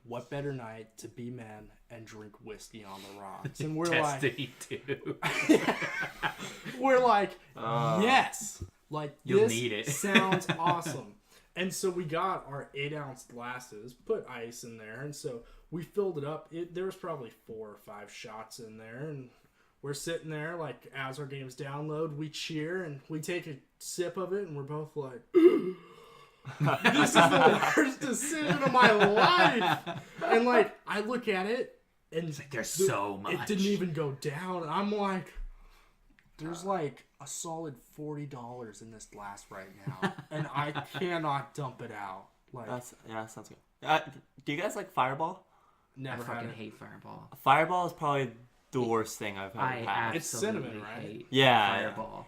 what better night to be men and drink whiskey on the rocks? And we're Destiny 2. we're like, yes, like You'll this need it. sounds awesome. And so we got our 8-ounce glasses, put ice in there, and so we filled it up. There was probably 4 or 5 shots in there, and we're sitting there, like, as our games download, we cheer, and we take a sip of it, and we're both like, this is the worst decision of my life. And, like, I look at it, and It's like, there's so much. it didn't even go down. I'm like, there's like a solid $40 in this glass right now, and I cannot dump it out. Like, That sounds good. Do you guys like Fireball? I never had fucking it. hate Fireball. Fireball is probably the worst thing I've ever I had. It's absolutely cinnamon, right? hate Yeah. Fireball.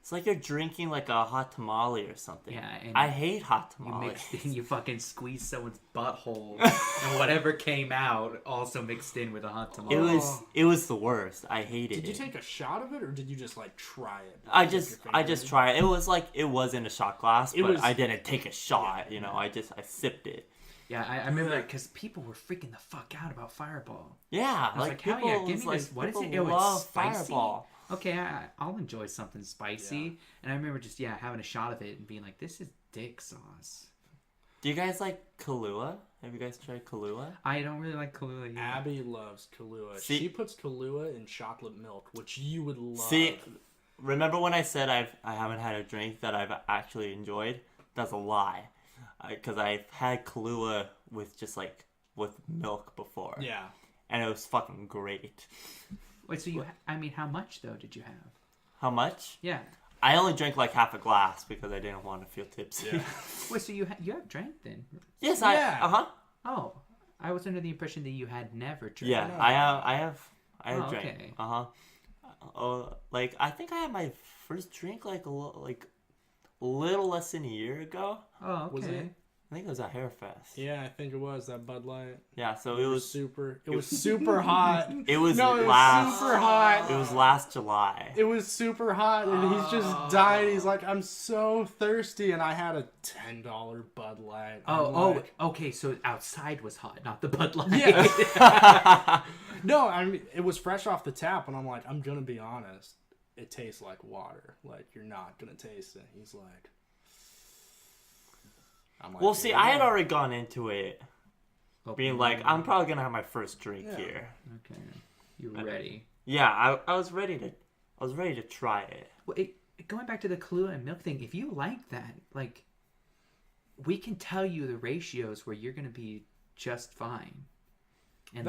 It's like you're drinking like a hot tamale or something. Yeah, and I hate hot You tamales. mixed in, you fucking squeezed someone's butthole, and whatever came out also mixed in with a hot tamale. It was the worst. I hated it. Did you take a shot of it, or did you just like try it? I Dip your just finger in? tried it. It was in a shot glass, It but was- I didn't take a shot. Yeah. You know, I sipped it. Yeah, I remember because people were freaking the fuck out about Fireball. Yeah, I was like, hell yeah, give me this. What is it? Oh, it's spicy. Fireball. Okay, I'll enjoy something spicy. And I remember just having a shot of it and being like, this is dick sauce. Do you guys like Kahlua? Have you guys tried Kahlua? I don't really like Kahlua either. Abby loves Kahlua. See- She puts Kahlua in chocolate milk, which you would love. See, remember when I said I haven't had a drink that I've actually enjoyed? That's a lie. Because I've had Kahlua with just like with milk before. Yeah. And it was fucking great. Wait, so how much though did you have? How much? Yeah. I only drank like half a glass because I didn't want to feel tipsy. Yeah. Wait, so you have drank then? Yes, Yeah. Oh, I was under the impression that you had never drank. Yeah, No. I have Oh, drank. okay. Like I think I had my first drink like a little less than a year ago. Oh, okay. Was it? I think it was at Hairfest. Yeah, I think it was that Bud Light. Yeah, so It was super hot. it was No, it was last super hot. it was last July. It was super hot, and he's just dying. He's like, I'm so thirsty, and I had a $10 Bud Light. I'm like, Okay. So outside was hot, not the Bud Light. Yeah. No, I mean, it was fresh off the tap, and I'm like, I'm gonna be honest. It tastes like water. Like, you're not gonna taste it. He's like, I'm like, Well, see, "Here I we had go." already gone into it being like, I'm probably gonna have my first drink Yeah. here. Okay. You were ready. Yeah, I was ready to try it. Well, going back to the Kahlua and milk thing, if you like that, like, we can tell you the ratios where you're gonna be just fine, and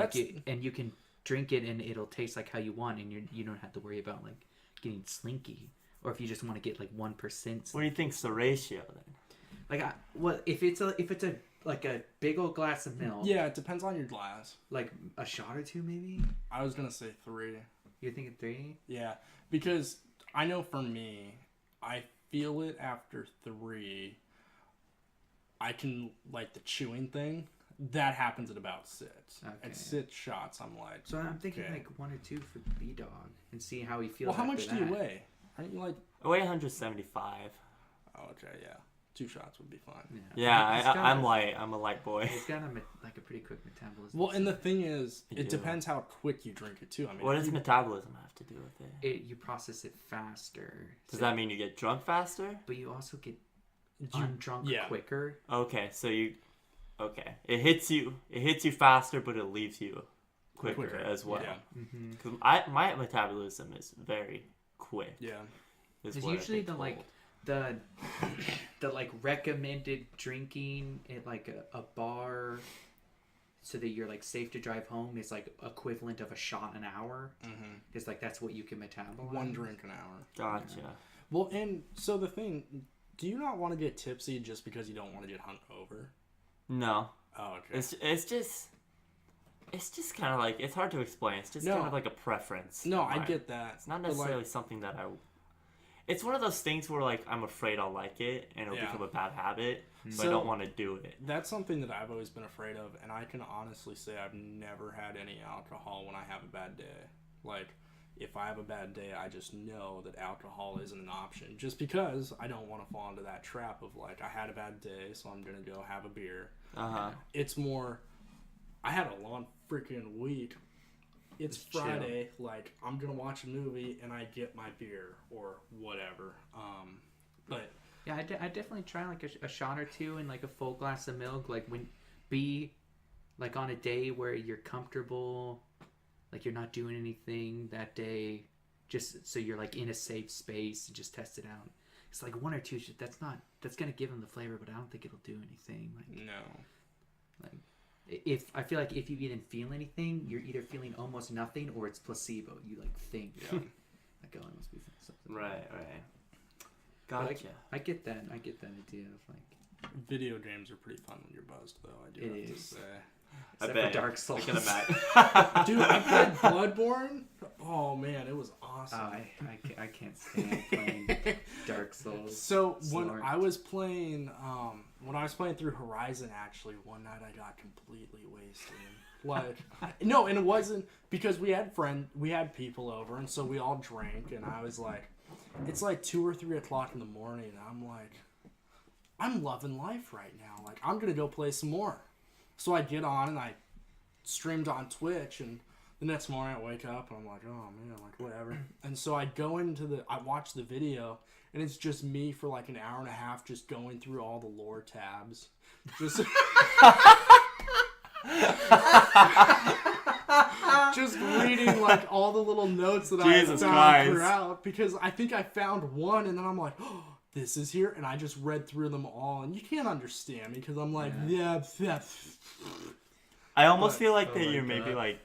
and you can drink it and it'll taste like how you want, and you don't have to worry about like getting slinky, or if you just want to get like 1%. What do you think's the ratio then? Like, if it's a like a big old glass of milk, Yeah, it depends on your glass. like a shot or two maybe. I was gonna say 3. You're thinking 3? Yeah, because I know for me, I feel it after 3. I can, like, the chewing thing, that happens at about 6. Okay. At 6 shots, I'm like, So I'm thinking okay. like 1 or 2 for B Dog and see how he feels. Well, how after much do you that. weigh? Aren't you like, I weigh 175. oh, okay, yeah. 2 shots would be fine. Yeah, He's got I'm a- light. I'm a light boy. He's got like a pretty quick metabolism. Well, and the thing is, You it do. depends how quick you drink it, too. I mean, What if does you- metabolism have to do with it? you process it faster. Does So- that mean you get drunk faster? But you also get you- undrunk yeah. quicker. Okay, so it hits you faster, but it leaves you quicker as well. Yeah. Mm-hmm. 'Cause my metabolism is very quick. Yeah. is It's what I've usually been the like told. the like recommended drinking at like a bar so that you're like safe to drive home is like equivalent of a shot an hour. Mm-hmm. Because like that's what you can metabolize. 1 drink an hour. Gotcha. Well, and so the thing, do you not want to get tipsy just because you don't want to get hungover? No. Oh, okay. It's just kind of like, it's hard to explain. It's just kind of like a preference. No, of I mine. get that. It's not necessarily something that it's one of those things where like I'm afraid I'll like it and it'll become a bad habit, so I don't want to do it. That's something that I've always been afraid of, and I can honestly say I've never had any alcohol when I have a bad day. Like, if I have a bad day, I just know that alcohol isn't an option, just because I don't want to fall into that trap of like, I had a bad day, so I'm gonna go have a beer. It's more, I had a long freaking week. It's Friday, like, I'm gonna watch a movie and I get my beer or whatever. But yeah, I definitely try like a shot or two and like a full glass of milk. Like like on a day where you're comfortable, like you're not doing anything that day, just so you're like in a safe space and just test it out. It's like 1 or 2. That's gonna give them the flavor, but I don't think it'll do anything. Like no. Like if I feel like if you didn't feel anything, you're either feeling almost nothing or it's placebo. You like think, like, oh, I must be something. Right. Gotcha. I get that. I get that idea of like Video games are pretty fun when you're buzzed, though. I do have to say. Except I bet. for Dark Souls. I can imagine. Dude, I played Bloodborne. Oh man, it was awesome. I can't stand playing Dark Souls. So when I was playing through Horizon, actually, one night I got completely wasted. Like, no, and it wasn't because we had people over, and so we all drank, and I was like, it's like 2 or 3 o'clock in the morning, and I'm like, I'm loving life right now. Like, I'm gonna go play some more. So I get on and I streamed on Twitch, and the next morning I wake up and I'm like, oh man, like whatever. And so I watch the video, and it's just me for like an hour and a half just going through all the lore tabs. Just just reading like all the little notes that I found throughout, because I think I found one and then I'm like, oh, this is here, and I just read through them all, and you can't understand me because I'm like, yeah. I almost feel like that you're maybe like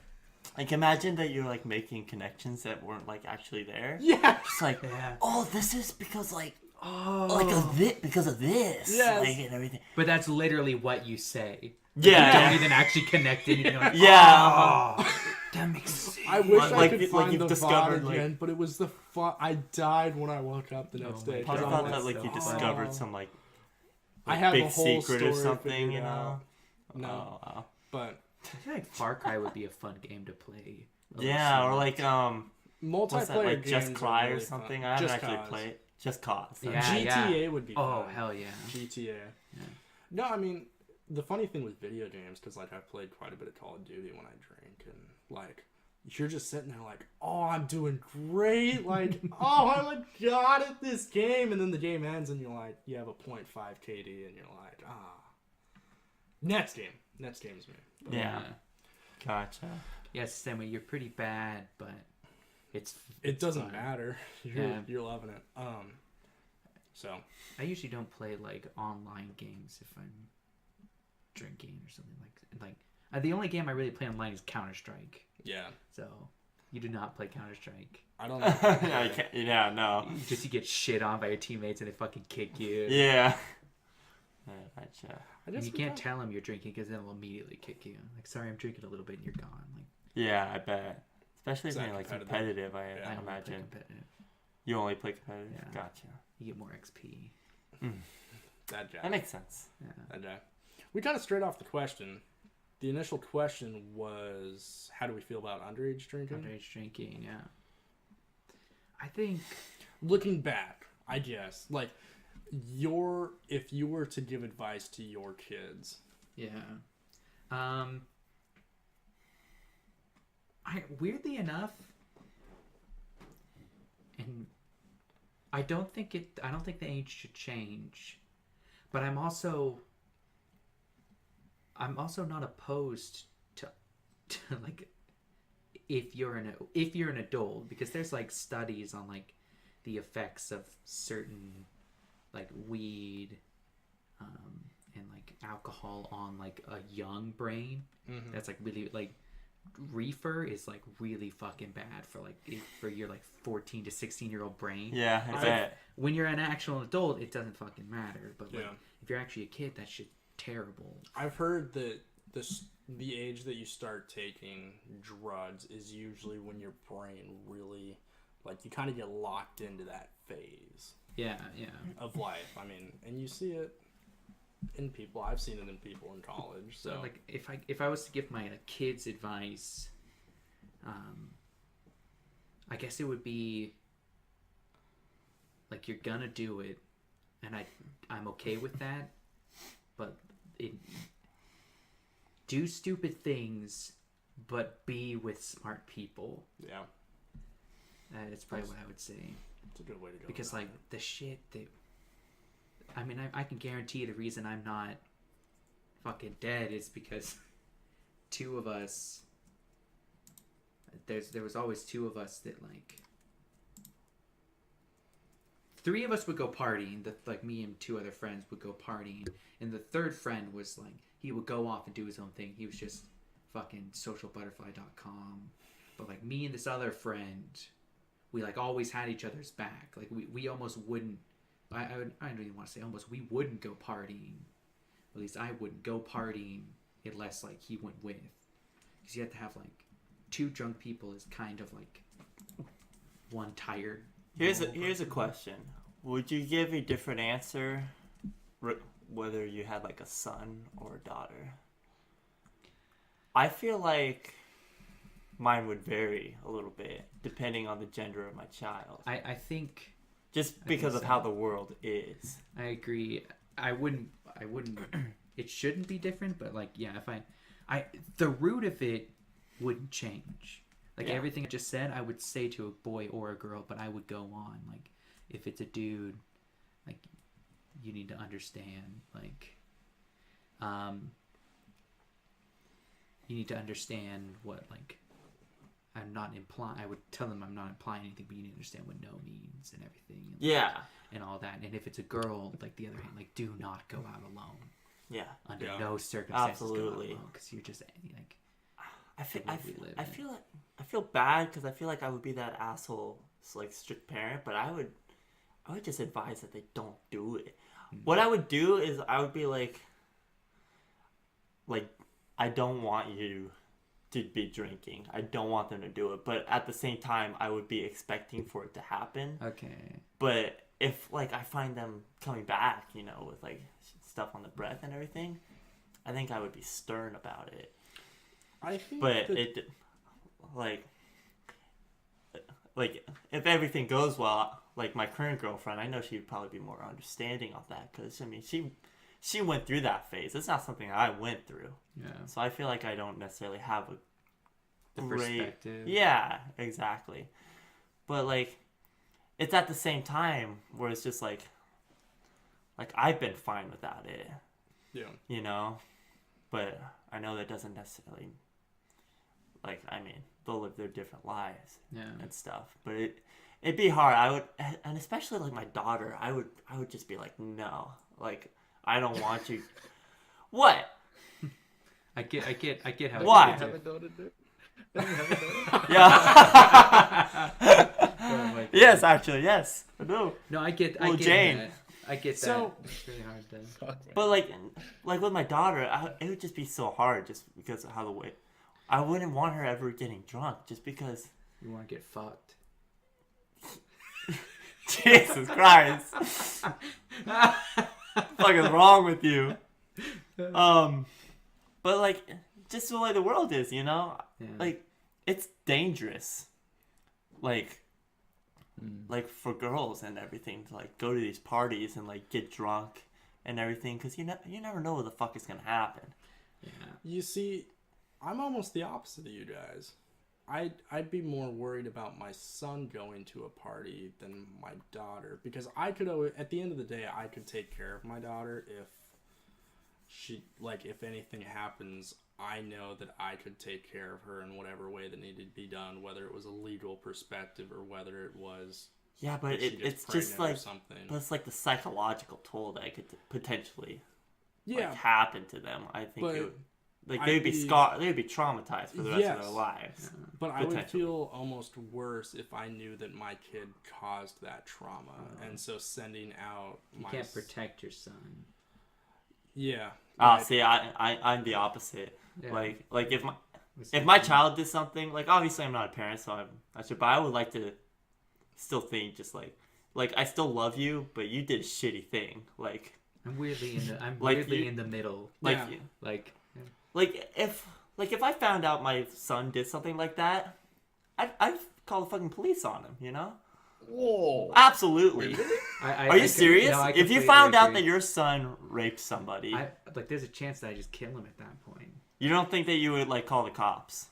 imagine that you're like making connections that weren't like actually there. Yeah. Just like, oh, this is because like, because of this. Yes. Like, and everything. But that's literally what you say. Yeah. You don't even actually connect anything. Like, that makes sense. I wish I could find you've the discovered, VOD again, but it was the fun. I died when I woke up the next day. I 'cause I'm thought like, that like you discovered some like I have big a whole secret story or something, figured you know? out. No, Oh, wow. but I feel like Far Cry would be a fun game to play. Yeah, or like what's that, multiplayer like games Just are Cry really or something? fun. I haven't Just actually Cause. played Just Cause. Yeah. GTA would be Oh, fun. hell yeah. GTA. Yeah. No, I mean, the funny thing with video games, because like I've played quite a bit of Call of Duty when I drink, and like you're just sitting there like, oh, I'm doing great, like, oh, I'm a god at this game, and then the game ends, and you're like, you have a 0.5 KD, and you're like, next game's me. But, Yeah. Gotcha. Yes, same way. You're pretty bad, but it doesn't fun. matter. You're loving it. So I usually don't play like online games if I'm drinking or something like the only game I really play online is Counter-Strike. yeah, So you do not play Counter-Strike. I don't know. No, you can't, yeah, no. You get shit on by your teammates and they fucking kick you. Yeah. Gotcha. And you can't tell them you're drinking because they'll immediately kick you. Like, sorry, I'm drinking a little bit and you're gone. Like, Yeah, I bet. Especially if Is that you're like competitive? competitive, I I don't play imagine. competitive. You only play competitive? Yeah. Gotcha. You get more XP. That That makes sense. Yeah. That guy. We kind of straight off the question. The initial question was, how do we feel about underage drinking? Underage drinking, yeah. I think Looking back, I guess, like, if you were to give advice to your kids, yeah. Weirdly enough, and I don't think the age should change, but I'm also not opposed to like if you're an adult, because there's like studies on like the effects of certain like weed and like alcohol on like a young brain. Mm-hmm. That's like really like reefer is like really fucking bad for like for your like 14 to 16-year-old brain. Yeah, I bet. When you're an actual adult, it doesn't fucking matter. But like, Yeah. if you're actually a kid, that shit's terrible. I've heard that the age that you start taking drugs is usually when your brain really, like, you kind of get locked into that phase Yeah. of life. I mean, and you see it in people. I've seen it in people in college. So, So like if I was to give my kids advice, I guess it would be like, you're gonna do it, and I'm okay with that, but do stupid things, but be with smart people. yeah, That's probably what I would say. it's a good way to go. Because about like it. the shit that, I mean, I can guarantee the reason I'm not fucking dead is because two of us, there was always two of us that like, three of us would go partying, like me and two other friends would go partying, and the third friend was like, he would go off and do his own thing. He was just fucking socialbutterfly.com. But like me and this other friend, we like always had each other's back. Like we almost wouldn't, I don't even want to say almost, we wouldn't go partying. At least I wouldn't go partying unless like he went with. Because you have to have like two drunk people is kind of like one tired. Here's a question. Would you give a different answer whether you had like a son or a daughter? I feel like mine would vary a little bit depending on the gender of my child. I think Just because of how the world is. I agree. I wouldn't it shouldn't be different, but like, yeah, if I the root of it wouldn't change. Like, Yeah. everything I just said, I would say to a boy or a girl, but I would go on. Like, if it's a dude, like, you need to understand, like, you need to understand what, like, I'm not implying. I would tell them I'm not implying anything, but you need to understand what no means and everything. And, Yeah. and all that. And if it's a girl, like, the other hand, like, do not go out alone. Yeah. Under Yeah. no circumstances Absolutely. go out alone, because you're just, like, I feel the world we live in. like I feel bad because I feel like I would be that asshole, like strict parent, but I would just advise that they don't do it. What I would do is I would be like I don't want you to be drinking. I don't want them to do it, but at the same time I would be expecting for it to happen. okay. But if like I find them coming back, you know, with like stuff on the breath and everything, I think I would be stern about it. I think But that- it, like, if everything goes well, like my current girlfriend, I know she'd probably be more understanding of that because I mean she went through that phase. It's not something I went through, Yeah. so I feel like I don't necessarily have a The great perspective. Yeah, exactly. But like, it's at the same time where it's just like I've been fine without it, yeah. you know. But I know that doesn't necessarily. Like, I mean, they'll live their different lives Yeah. and stuff, but it'd be hard. I would, and especially like my daughter, I would just be like, no, like I don't want you. What? I get how. Why? It Have a is. daughter, dude. Don't you have a daughter? Yeah. Oh my Yes, actually, yes. I do. No, I get Well, Jane. that. I get So- that. It's really hard to. Fuck, man. But like with my daughter, it would just be so hard just because of how the way. I wouldn't want her ever getting drunk just because. You want to get fucked. Jesus Christ. What the fuck is wrong with you? But like, just the way the world is, you know? Yeah. Like, it's dangerous. Like for girls and everything to like go to these parties and like get drunk and everything because you never know what the fuck is gonna happen. Yeah. You see, I'm almost the opposite of you guys. I'd be more worried about my son going to a party than my daughter because I could at the end of the day I could take care of my daughter if she if anything happens. I know that I could take care of her in whatever way that needed to be done, whether it was a legal perspective or whether it was Yeah, but she gets it's just pregnant or like something. but it's like the psychological toll that I could potentially Yeah, like happened to them, I think but it would, like I'd they'd be be- scarred, they'd be traumatized for the rest of Yes. their lives. but I would potentially. feel almost worse if I knew that my kid caused that trauma, and so sending out You my can't protect your son. Yeah. Ah, right. see, I'm the opposite. Yeah. Like if my It's if my different. child did something, like obviously I'm not a parent, so I should, but I would like to still think just like I still love you, but you did a shitty thing. I'm weirdly Like you- in the middle. Like Yeah. Like if I found out my son did something like that, I'd call the fucking police on him, you know? Whoa. Absolutely. Are you serious? No, I if you completely found out agree. that your son raped somebody, like there's a chance that I just kill him at that point. you don't think that you would like call the cops?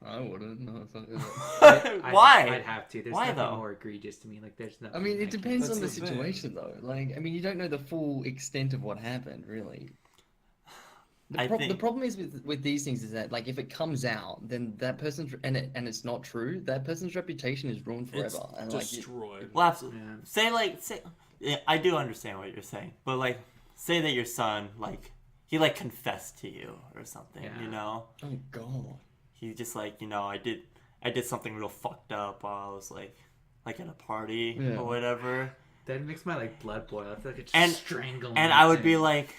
I wouldn't. No, it's not, Why? I'd have to. There's Why, nothing though? more egregious to me. Like there's nothing. I mean, it depends That's on the the thing. situation, though. Like, I mean, you don't know the full extent of what happened, really. I The think- problem is with these things is that, like, if it comes out, then that person's and it's not true, that person's reputation is ruined It's forever. And like, destroyed. Well, absolutely. Yeah. Say, yeah, I do understand what you're saying, but like, say that your son, like, he like confessed to you or something, Yeah. you know? oh god. He just like, you know, I did something real fucked up while I was like at a party Yeah. or whatever, That makes my like blood boil. I feel like it's And- strangling. and I would be like,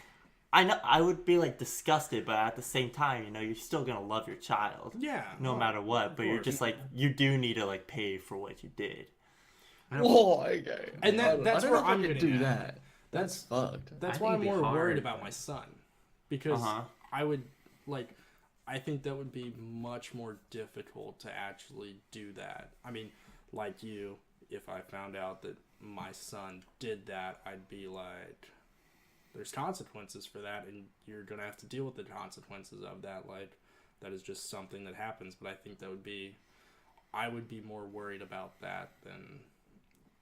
I would be like disgusted, but at the same time, you know, you're still gonna love your child, Yeah. no Oh, matter what. of But you're course. just like, you do need to like pay for what you did. Whoa, okay. And I don't that's know where if I I'm could getting do at. that. That's Fucked. That's I why think I'm it'd be more worried hard, about but- my son, because Uh-huh. I would like. I think that would be much more difficult to actually do that. I mean, like you, if I found out that my son did that, I'd be like, there's consequences for that, and you're gonna have to deal with the consequences of that. Like, that is just something that happens. But I think that would be, I would be more worried about that than,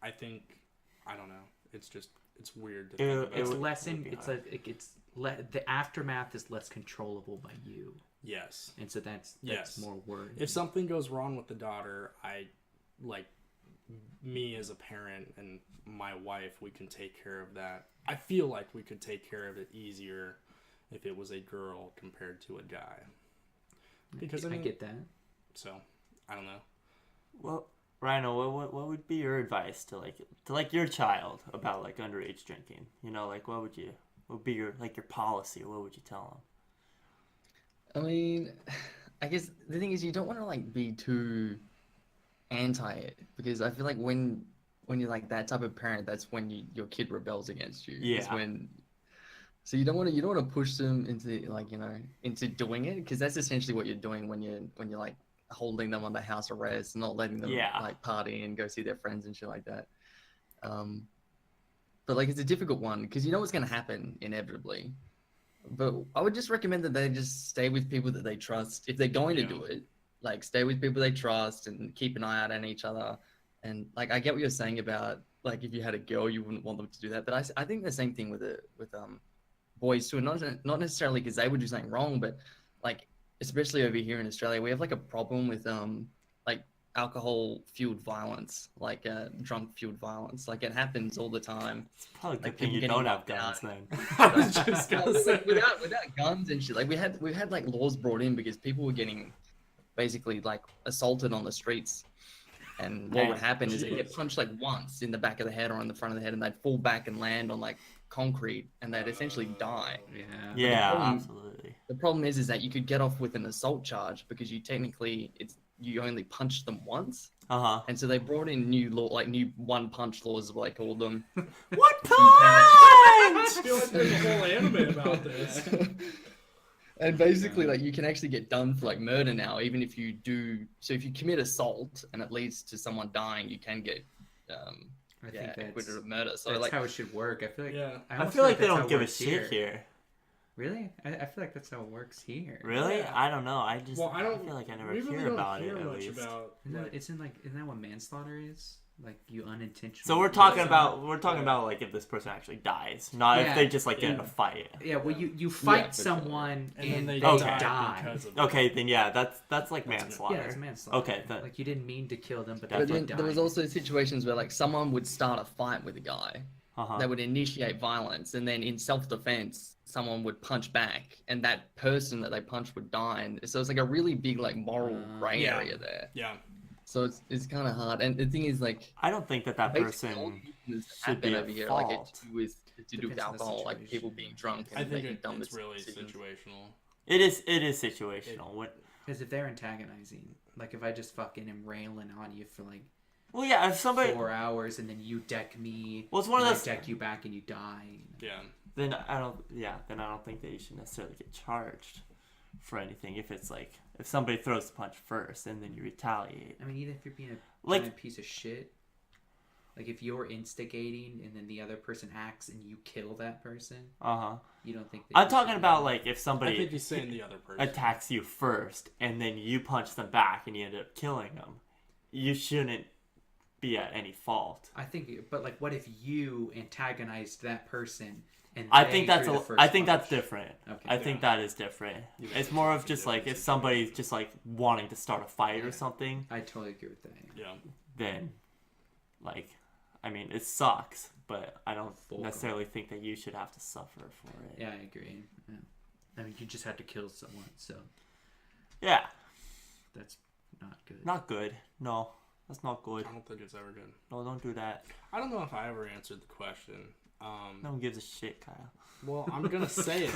I think, I don't know. It's just, it's weird to think It about. it's would- less it would in. be It's hard. like it's the aftermath is less controllable by you, Yes. and so that's Yes. more worrying. If something goes wrong with the daughter, I like me as a parent and my wife, we can take care of that. I feel like we could take care of it easier if it was a girl compared to a guy. Because I I mean, get that. so I don't know. Well, Rhino, what would be your advice to like your child about like underage drinking? You know, like what would be your like your policy? What would you tell I mean, I guess the thing is you don't want to like be too anti it because I feel like when you're like that type of parent, that's when your kid rebels against you. It's Yeah. when so you don't want to push them into like into doing it because that's essentially what you're doing when you're like holding them under house arrest, not letting them Yeah. like party and go see their friends and shit like that. But like it's a difficult one because you know what's gonna happen inevitably. But I would just recommend that they just stay with people that they trust. If they're going to Yeah. do it, like stay with people they trust and keep an eye out on each other. And like I get what you're saying about like if you had a girl, you wouldn't want them to do that. But I think the same thing with boys too. Not necessarily because they would do something wrong, but like especially over here in Australia, we have like a problem with like alcohol fueled violence, like drunk fueled violence. Like it happens all the time. It's probably a good Like, thing you people don't getting have guns then. I was just No, gonna say that. without guns and shit. Like we've had like laws brought in because people were getting basically like assaulted on the streets. And what would happen is they get punched like once in the back of the head or on the front of the head, and they'd fall back and land on like concrete, and they'd essentially die. Yeah. Yeah, problem- absolutely. The problem is that you could get off with an assault charge because you technically you only punched them once, Uh-huh. and so they brought in new law, like new one punch laws, what I called them. What I punch? feel like there's a whole anime about this. And basically, like you can actually get done for like murder now, even if you do. So if you commit assault and it leads to someone dying, you can get I think that's, acquitted of murder. So that's like how it should work. I feel like Yeah. I almost feel like they that's how don't it give a works shit here. Really? I feel like that's how it works here. Really? Yeah. I don't know. I just Well, I don't. feel like I never we really hear don't about hear it at much least. about. Like, Isn't that what manslaughter is? Like you unintentionally. So we're talking about like if this person actually dies, not Yeah. if they just like get in Yeah. a fight. Yeah, well, you fight for sure. someone and then they Okay. die because of it. Okay, then yeah, that's like That's manslaughter. Yeah, it's manslaughter. Okay, that- like you didn't mean to kill them, but But they But then died. there was also situations where like someone would start a fight with a guy, that would initiate violence, and then in self-defense, someone would punch back, and that person that they punched would die. And so it's like a really big like moral gray Yeah. area there. Yeah. So it's kind of hard. And the thing is, like, I don't think that basically all person the things that should happen be over at here, like fault. to do with Depends on the alcohol, like people situation. being drunk and I think making dumb it's really decisions. situational. It is situational. Because if they're antagonizing, like if I just fucking am railing on you for like Well, yeah, if somebody 4 hours and then you deck me, Well, it's one of and those- I deck you back and you die. Yeah. then I don't think that you should necessarily get charged for anything if it's like if somebody throws the punch first and then you retaliate. I mean, even if you're being a Like- giant piece of shit, like if you're instigating and then the other person acts and you kill that person, you don't think that I'm you talking should- about like if I somebody think he's saying the other person. attacks you first and then you punch them back and you end up killing them, you shouldn't be at any fault. I think, but like, what if you antagonized that person and I they think that's threw the first I think that's punch? different. Okay. I think that is different. Yeah. It's more of It's a just like if different somebody's just like wanting to start a fight or Yeah. something, I totally agree with that. Yeah. then like I mean it sucks, but I don't Full necessarily think that you should have to suffer for it. Yeah, I agree. Yeah. I mean, you just had to kill someone, so Yeah. that's not good. Not good. No. That's not good. I don't think it's ever good. No, don't do that. I don't know if I ever answered the question. No one gives a shit, Kyle. Well, I'm gonna say it.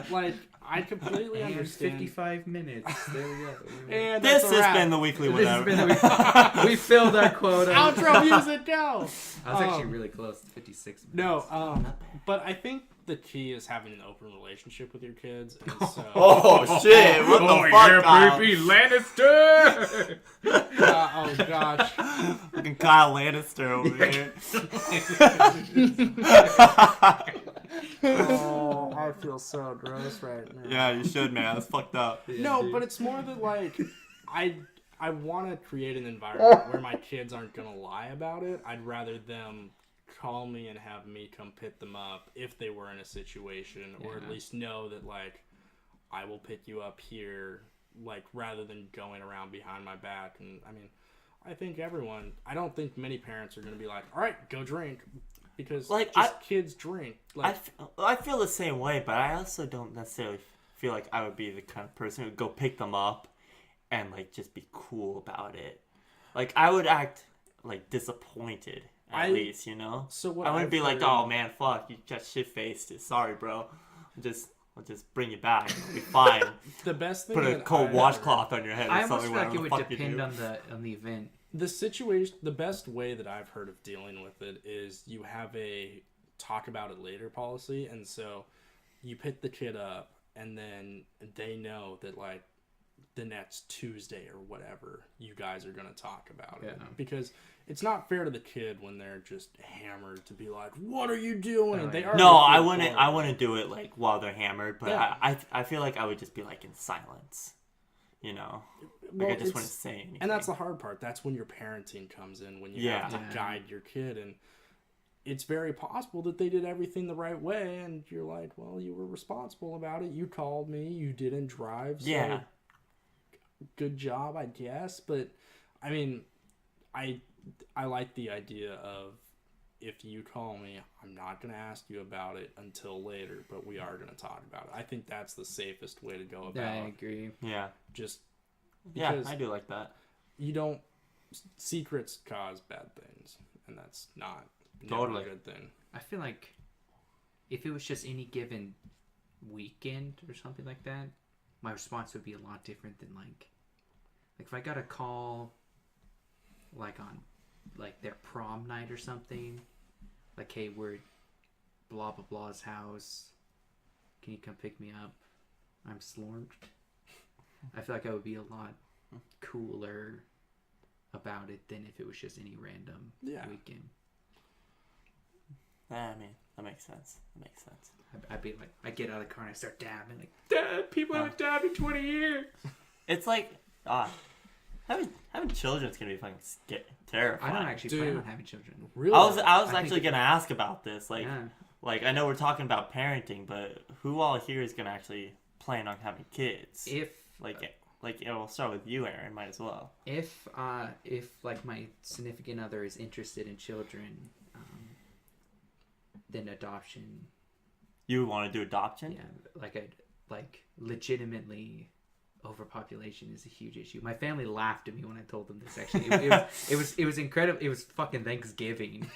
Like, I completely And understand. 55 minutes. There we go. And This that's a has wrap. been the weekly This has whatever. been we filled our quota. Outro music, go. I was actually really close to 56 minutes. No, but I think the key is having an open relationship with your kids. And so, Oh shit! What the fuck, Kyle? Lannister! oh gosh. Fucking Kyle Lannister over here. Oh, I feel so gross right now. Yeah, you should, man. That's fucked up. No, but it's more that like I want to create an environment where my kids aren't gonna lie about it. I'd rather them call me and have me come pick them up if they were in a situation, or at Yeah. least know that like I will pick you up here, like rather than going around behind my back. And I mean, I think I don't think many parents are gonna be like, all right, go drink, because Like, kids drink. Like, I feel the same way, but I also don't necessarily feel like I would be the kind of person who would go pick them up and like just be cool about it. Like I would act like disappointed at least, you know. So what I wouldn't I've be like, heard- oh man, fuck, you got shit faced. Sorry, bro. I'll just bring you back. It'll be fine. the best thing Put a that cold I've washcloth on your head or I almost something. feel like it whatever would the fuck you depend do. on the event. The situation, the best way that I've heard of dealing with it is you have a talk about it later policy. And so you pick the kid up and then they know that like the next Tuesday or whatever, you guys are going to talk about it. Yeah. Because it's not fair to the kid when they're just hammered to be like, what are you doing? Oh, They yeah. are. No, I wouldn't do it like while they're hammered, but Yeah. I feel like I would just be like in silence. You know? Like Well, I just it's- wouldn't say anything. And that's the hard part. That's when your parenting comes in, when you have to Yeah. guide your kid. And it's very possible that they did everything the right way. And you're like, well, you were responsible about it. You called me. You didn't drive. So Yeah. good job, I guess. But, I mean, I like the idea of if you call me, I'm not going to ask you about it until later, but we are going to talk about it. I think that's the safest way to go about Yeah, I it. agree. Yeah. Just Yeah, because I do like that. you don't secrets cause bad things, and that's not never Totally. a good thing. I feel like if it was just any given weekend or something like that, my response would be a lot different than like if I got a call like on like their prom night or something, like, hey, we're at blah blah blah's house, can you come pick me up, I'm slormed. I feel like I would be a lot cooler about it than if it was just any random weekend. I mean, that makes sense. I'd be like, I get out of the car and I start dabbing, like, Dad, people haven't dabbed in 20 years. It's like, having children's gonna be fucking terrifying. I don't actually plan on having children. Really? I was I actually think- gonna ask about this. Like, Yeah. like I know we're talking about parenting, but who all here is gonna actually plan on having kids? If We'll start with you, Aaron. Might as well. if like my significant other is interested in children, then adoption. You want to do adoption? Yeah, like legitimately, overpopulation is a huge issue. My family laughed at me when I told them this. Actually, it was incredible. It was fucking Thanksgiving,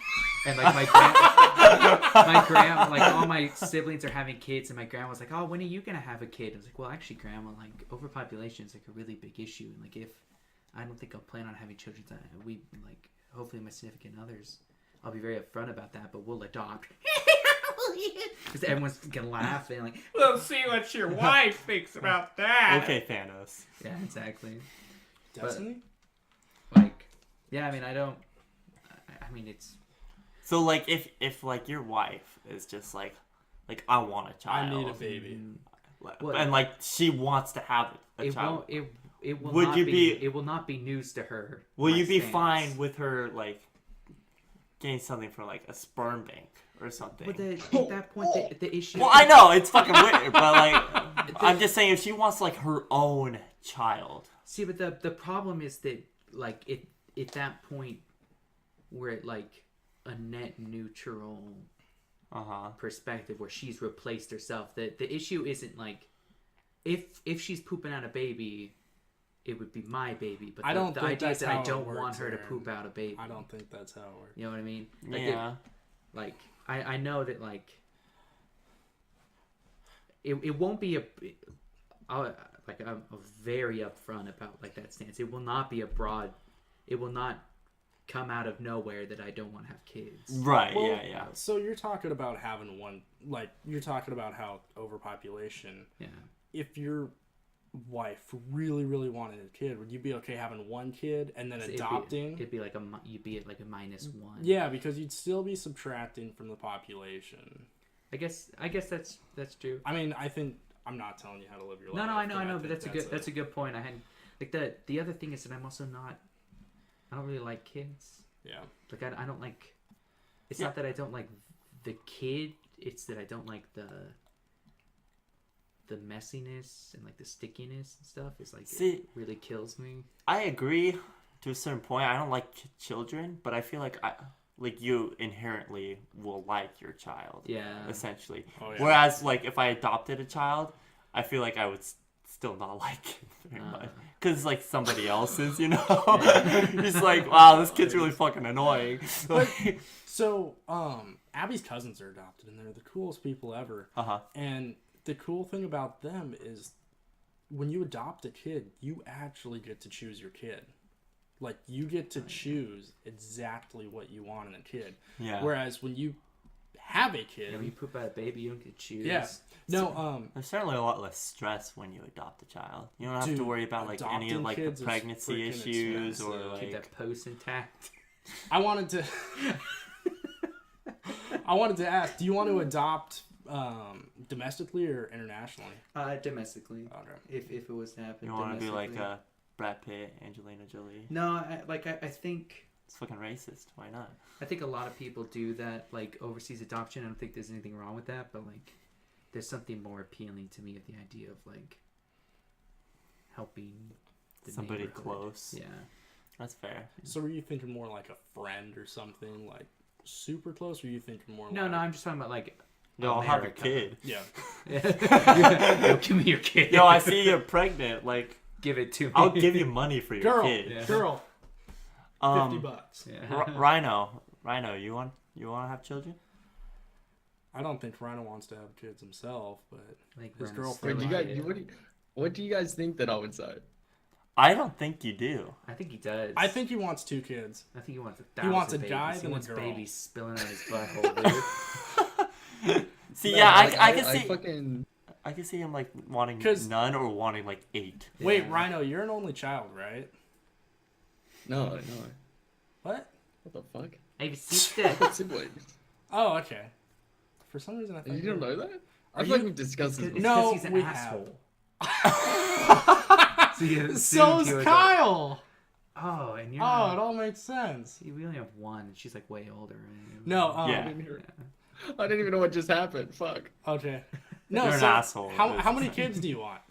and like my grandma, like all my siblings are having kids, and my grandma was like, "Oh, when are you gonna have a kid?" I was like, "Well, actually, grandma, like overpopulation is like a really big issue, and like if I don't think I'll plan on having children, we like hopefully my significant others, I'll be very upfront about that, but we'll adopt." Because everyone's gonna laugh and like, we'll see what your wife thinks about that. Okay, Thanos. Yeah, exactly. Destiny? But, like, yeah, I mean, I mean, it's... So, like, if like, your wife is just like, I want a child. I need a baby. Well, and, like, she wants to have a child. It will Would not you be... be... It will not be news to her. Will you be stance. fine with her, like, getting something from, like, a sperm bank or something? But at that point, the issue... Well, I know, it's fucking weird, but, like, I'm just saying if she wants, like, her own child. See, but the problem is that, like, at that point, we're at, like, a net neutral perspective where she's replaced herself. The issue isn't, like, if she's pooping out a baby, it would be my baby. But the idea is that I don't want her to poop out a baby. I don't think that's how it works. You know what I mean? Like, Yeah. I know that, like, it won't be I'm very upfront about, like, that stance. It will not be it will not come out of nowhere that I don't want to have kids. Right, Well, yeah. So you're talking about having one, like, you're talking about how overpopulation. Yeah. If your wife really, really wanted a kid, would you be okay having one kid and then adopting? It'd be like you'd be at like a -1. Yeah, because you'd still be subtracting from the population. I guess that's true. I mean, I think I'm not telling you how to live your life. No, I know, but think that's a good point. I had like the other thing is that I'm also not. I don't really like kids. Yeah. Like I don't like. It's not that I don't like the kid. It's that I don't like the messiness and like the stickiness and stuff. It's like it really kills me. I agree to a certain point. I don't like children, but I feel like you inherently will like your child. Yeah. Essentially. Oh, yeah. Whereas, like, if I adopted a child, I feel like I would still not like it very much. Because it's like somebody else's, you know? It's like, wow, this kid's really fucking annoying. So, Abby's cousins are adopted, and they're the coolest people ever. And the cool thing about them is when you adopt a kid, you actually get to choose your kid. Like, you get to choose exactly what you want in a kid. Yeah. Whereas when you have a kid... when you poop out a baby, you don't get to choose. Yeah. No, there's certainly a lot less stress when you adopt a child. You don't have to worry about, like, any of, like, the pregnancy issues or, like... Keep that post intact. I wanted to ask, do you want to adopt domestically or internationally? Domestically. Okay. If it was to happen. You want to be like Brad Pitt, Angelina Jolie? No, I think it's fucking racist. Why not? I think a lot of people do that, like overseas adoption. I don't think there's anything wrong with that, but like, there's something more appealing to me of the idea of like helping somebody close. Yeah, that's fair. So were you thinking more like a friend or something, like super close, or were you thinking more? No, I'm just talking about like. No, I'll have a kid. Yeah. Yo, give me your kid. Yo, I see you're pregnant. Like, give it to me. I'll give you money for your kid. Yeah. Girl. $50. Yeah. Rhino, you want to have children? I don't think Rhino wants to have kids himself, but like his girlfriend. What do you guys think that I would say? I don't think you do. I think he does. I think he wants 2 kids. I think he wants 1,000 He wants a babies. guy He and a wants girl. babies spilling out his butthole, dude. See, No, yeah, like, I can see. fucking... I can see him like wanting 'Cause- none or wanting like 8. Wait, Yeah. Rhino, you're an only child, right? No. What? What the fuck? I have a I sister. got siblings. Oh, okay. For some reason, I thought You don't know that? I Are feel like you- we've discussed this It's before. No, 'cause he's an we asshole. So So is Kyle. Oh, and you're. Oh, it all makes sense. See, we only have one, and she's like way older. Right? No, I Yeah. didn't hear it. I didn't even know what just happened. Fuck. Okay. No, You're an so asshole. How many kids do you want?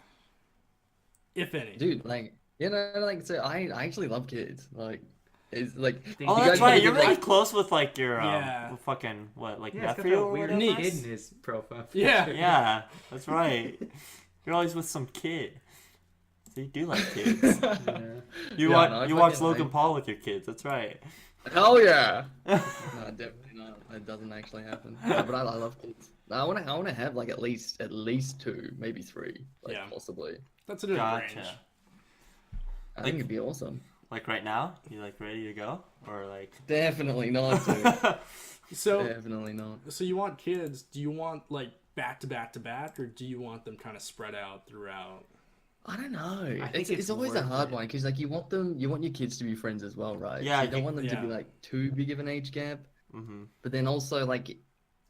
If any. Dude, like, so I actually love kids. Like, It's like, Oh, you that's guys right. wanna You're give, really like, close with like your Yeah. fucking what, like Yeah, it's got nephew that or weird whatever. kid in his profile. Yeah. picture. Yeah, that's right. You're always with some kid. So you do like kids. Yeah. You Yeah, watch no, I you watch fucking Logan like- Paul with your kids. That's right. Hell yeah. No, definitely not. That doesn't actually happen. No, but I love kids. No, I wanna have like at least 2, maybe 3, like Yeah. possibly. That's a good Gotcha. range. I think it'd be awesome. Like right now, you like ready to go or like? Definitely not, dude. So, Definitely not. so you want kids? Do you want like back to back to back, or do you want them kind of spread out throughout? I don't know. I think It's it's always a worth hard it. one because like you want your kids to be friends as well, right? Yeah, So you don't you- want them to be yeah. like too big of an age gap, Mm-hmm. but then also like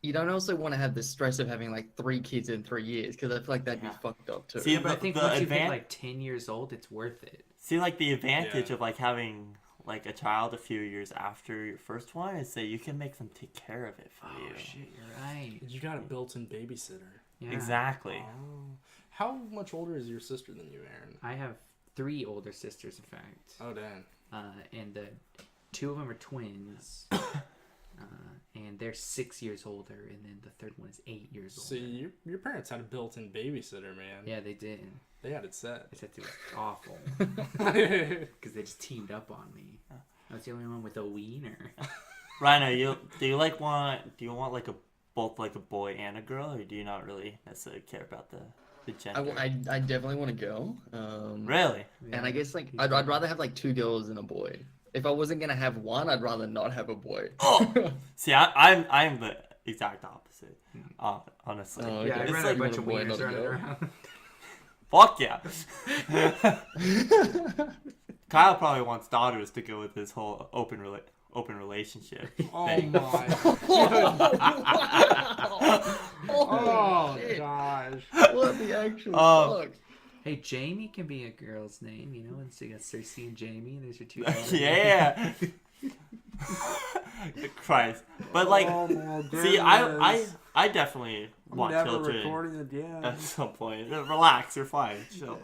you don't also want to have the stress of having like 3 kids in 3 years because I feel like that'd Yeah. be fucked up too. See, Yeah, but I think the once you hit advan- like 10 years old, it's worth it. See, like the advantage Yeah. of like having like a child a few years after your first one is that you can make them take care of it for Oh you. shit, you're right. You got a built-in babysitter. Yeah. Exactly. Oh. How much older is your sister than you, Aaron? I have 3 older sisters, in fact, Oh, dang. and 2 of them are twins, and they're 6 years older, and then the third one is 8 years older. See, your parents had a built-in babysitter, man. Yeah, they did. They had it set. Except it was awful because they just teamed up on me. I was the only one with a wiener. Rhino, do you want like both like a boy and a girl, or do you not really necessarily care about the gender? I definitely want a girl. Really? And I guess like I'd rather have like 2 girls than a boy. If I wasn't gonna have one, I'd rather not have a boy. Oh, see, I'm the exact opposite. Honestly. Oh, Yeah, okay. I'd It's rather like a bunch a of boy, not wieners a running girl. around. Fuck yeah. Kyle probably wants daughters to go with his whole open relationship. Oh thing. my. Oh shit. gosh. What the actual fuck? Hey, Jamie can be a girl's name, you know, and so you got Cersei and Jamie, and there's your 2 daughters. Yeah. Christ. But like, Oh my see, I definitely I'm want never children recording again. at some point. Relax, you're fine. Chill.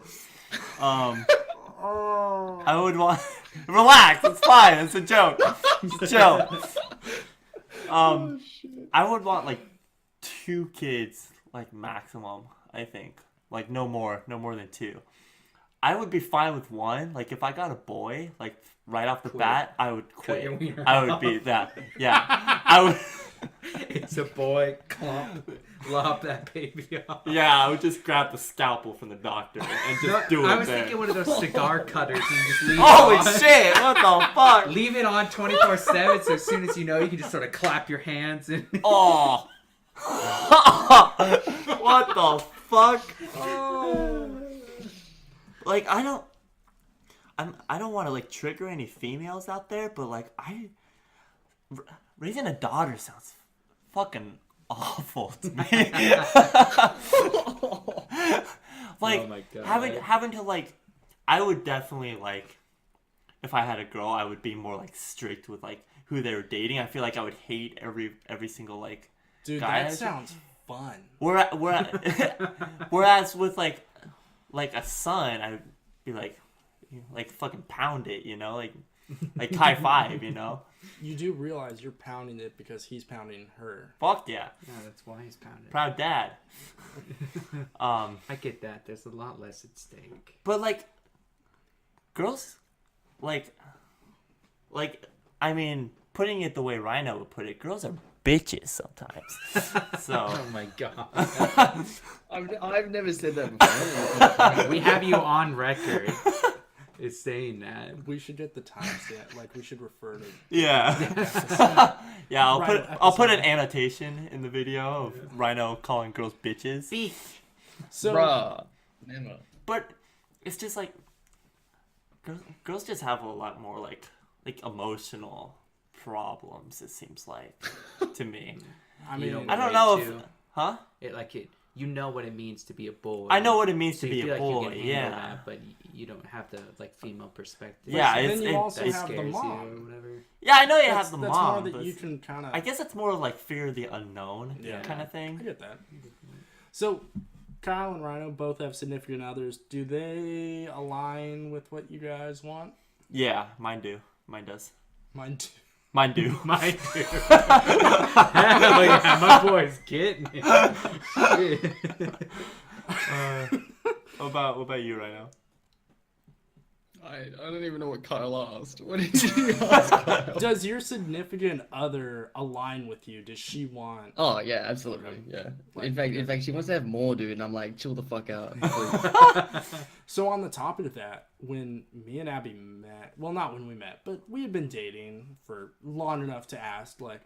Oh. I would want. Relax, it's fine. It's a joke. Just chill. I would want like 2 kids, like maximum. I think, like no more than 2. I would be fine with 1. Like if I got a boy, like right off the bat, I would Cut your quit. wiener I would off. be that. Yeah, I would. It's a boy. Clump. Lop that baby off. Yeah, I would just grab the scalpel from the doctor and just do it I was there. thinking one of those cigar cutters and you just leave Holy it on. shit! What the fuck? Leave it on 24/7 so as soon as you know you can just sort of clap your hands and Oh. What the fuck? Like I don't want to like trigger any females out there, but like raising a daughter sounds fucking awful to me. Like Oh my God. having to like, I would definitely like, if I had a girl, I would be more like strict with like who they were dating. I feel like I would hate every single like Dude, guy. that sounds fun. Whereas with like a son, I'd be like fucking pound it, you know, like high five, you know. You do realize you're pounding it because he's pounding her. Fuck yeah, Yeah, that's why he's pounding. proud dad. I get that. There's a lot less at stake. But like girls, like I mean, putting it the way Rhino would put it, girls are bitches sometimes. So Oh my God. I've never said that before. We have you on record as saying that. We should get the timestamp. Like, we should refer to. yeah, yeah. Rhino I'll put an episode. annotation in the video of Rhino calling girls bitches. So, Bruh. Never. But it's just like girls just have a lot more like emotional problems. It seems like to me. I You mean, don't I don't relate know to- if huh. You know what it means to be a boy. I know what it means So to you be feel a like you boy. can handle Yeah. that, but you don't have the like female perspective. Yeah, then it's- you it- also it have the scares you or mom. whatever. Yeah, I know you That's, have the that's mom. more that but you can kind of. I guess it's more like fear of the unknown Yeah. kind of I thing. get that. So, Kyle and Rhino both have significant others. Do they align with what you guys want? Yeah, mine do. Mine does. Mine too. Mine do. Mine too. Hell yeah, my boy's getting it. Shit. What about you right now? I don't even know what Kyle asked. What did you ask, Kyle? Does your significant other align with you? Does she want? Oh yeah, absolutely. Yeah. In fact, she wants to have more, dude. And I'm like, chill the fuck out. Please. So on the topic of that, when me and Abby met, well, not when we met, but we had been dating for long enough to ask, like,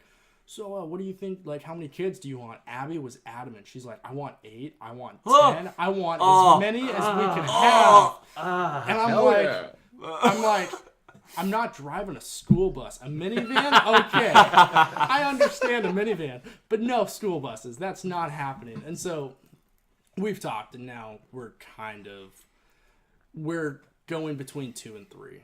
so what do you think? Like, how many kids do you want? Abby was adamant. She's like, I want 8. I want 10. I want as many as we can have. And I'm like, I'm not driving a school bus. A minivan? Okay. I understand a minivan, but no school buses. That's not happening. And so we've talked, and now we're going between 2 and 3.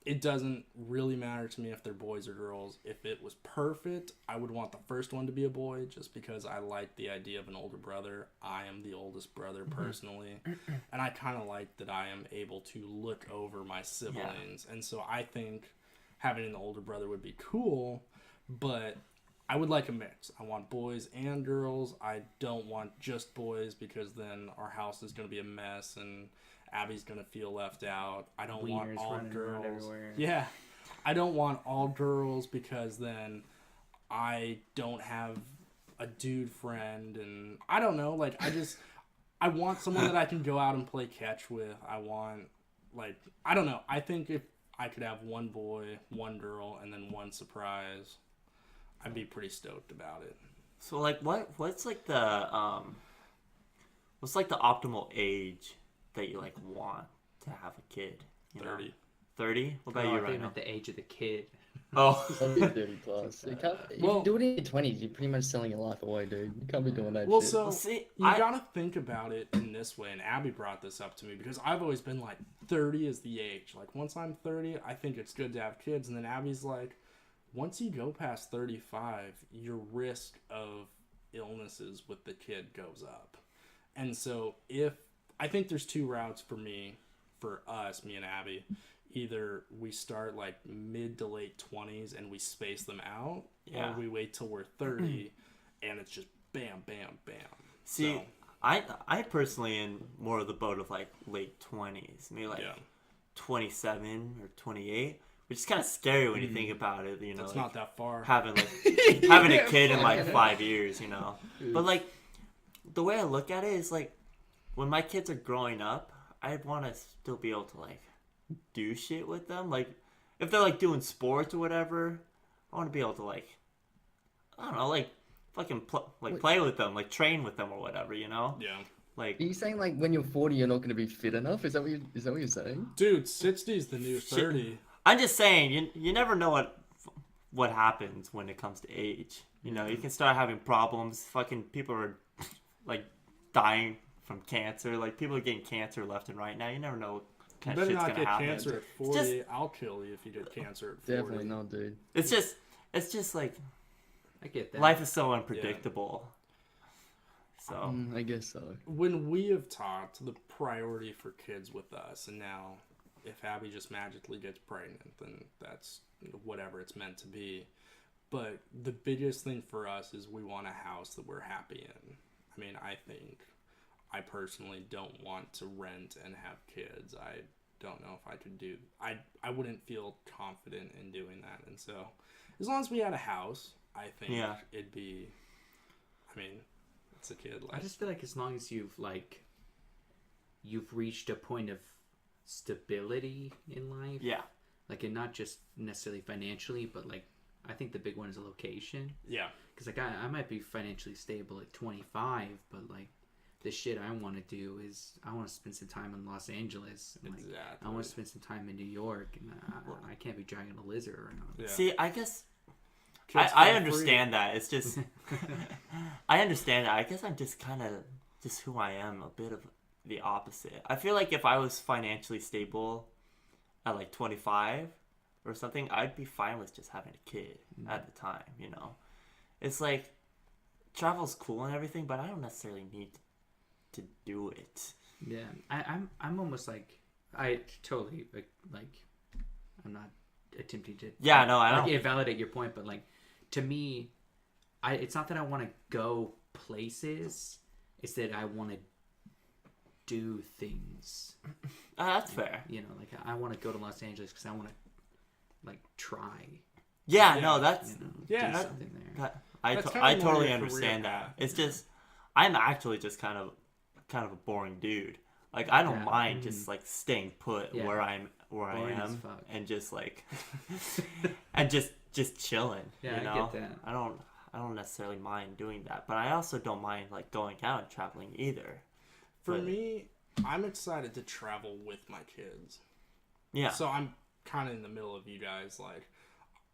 It doesn't really matter to me if they're boys or girls. If it was perfect, I would want the first one to be a boy just because I like the idea of an older brother. I am the oldest brother personally, and I kind of like that I am able to look over my siblings. And so I think having an older brother would be cool, but I would like a mix. I want boys and girls. I don't want just boys because then our house is going to be a mess and Abby's going to feel left out. I don't want all girls. Yeah. I don't want all girls because then I don't have a dude friend and I don't know. Like, I want someone that I can go out and play catch with. I want, like, I don't know. I think if I could have one boy, one girl, and then one surprise, I'd be pretty stoked about it. So, like, what's like the optimal age that you like want to have a kid? 30. 30? What about you right now? The age of the kid. Oh. 30 plus. If you do it in your 20s, you're pretty much selling your life away, dude. You can't be doing that shit. So, see, you gotta think about it in this way, and Abby brought this up to me, because I've always been like, 30 is the age. Like, once I'm 30, I think it's good to have kids, and then Abby's like, once you go past 35, your risk of illnesses with the kid goes up. And so I think there's 2 routes for us, me and Abby. Either we start like mid to late 20s and we space them out, or we wait till we're 30 and it's just bam, bam, bam. See, so, I personally am more of the boat of like late 20s, maybe like 27 or 28, which is kind of scary when you think about it. You know, it's like not that far. having a kid in like 5 years, you know. But like the way I look at it is like when my kids are growing up, I want to still be able to like do shit with them. Like if they're like doing sports or whatever, I want to be able to like, I don't know, like fucking play with them, like train with them or whatever, you know? Yeah. Like, are you saying like when you're 40 you're not going to be fit enough? Is that what you're saying? Dude, 60 is the new 30. I'm just saying, you never know what happens when it comes to age. You know, you can start having problems. Fucking people are like dying from cancer. Like people are getting cancer left and right now. You never know what kind of shit's gonna happen. You better not get cancer at 40. I'll kill you if you get cancer at 40. Definitely not, dude. It's just like, I get that. life is so unpredictable. So I guess so. When we have talked, the priority for kids with us, and now if Abby just magically gets pregnant, then that's whatever it's meant to be. But the biggest thing for us is we want a house that we're happy in. I mean, I personally don't want to rent and have kids. I don't know if I could do. I wouldn't feel confident in doing that. And so, as long as we had a house, I think it'd be. I mean, it's a kid. I just feel like as long as you've reached a point of stability in life. Yeah. Like, and not just necessarily financially, but like, I think the big one is a location. Yeah. Because like I might be financially stable at 25, but like the shit I want to do is I want to spend some time in Los Angeles. And, like, exactly. I want to spend some time in New York, and I can't be dragging a lizard around. Yeah. See, I guess I understand that. It's just I understand that. I guess I'm just kind of just who I am, a bit of the opposite. I feel like if I was financially stable at like 25 or something, I'd be fine with just having a kid at the time, you know. It's like travel's cool and everything, but I don't necessarily need to do it. Yeah, I'm almost like I totally like I'm not attempting to Yeah, no, I like, don't. invalidate your point, but like to me, it's not that I want to go places; it's that I want to do things. That's fair. You know, like I want to go to Los Angeles because I want to like try. Yeah, Yeah. no, that's. You know, Yeah, do I- something there. I That's kinda more totally your career understand that. path. It's just I'm actually just kind of a boring dude. Like I don't Yeah. mind just like staying put Yeah. where I Boring as am fuck. and just like and just chilling. Yeah, you I know? get that. I don't necessarily mind doing that, but I also don't mind like going out and traveling either. For But- me, I'm excited to travel with my kids. Yeah. So I'm kind of in the middle of you guys. Like,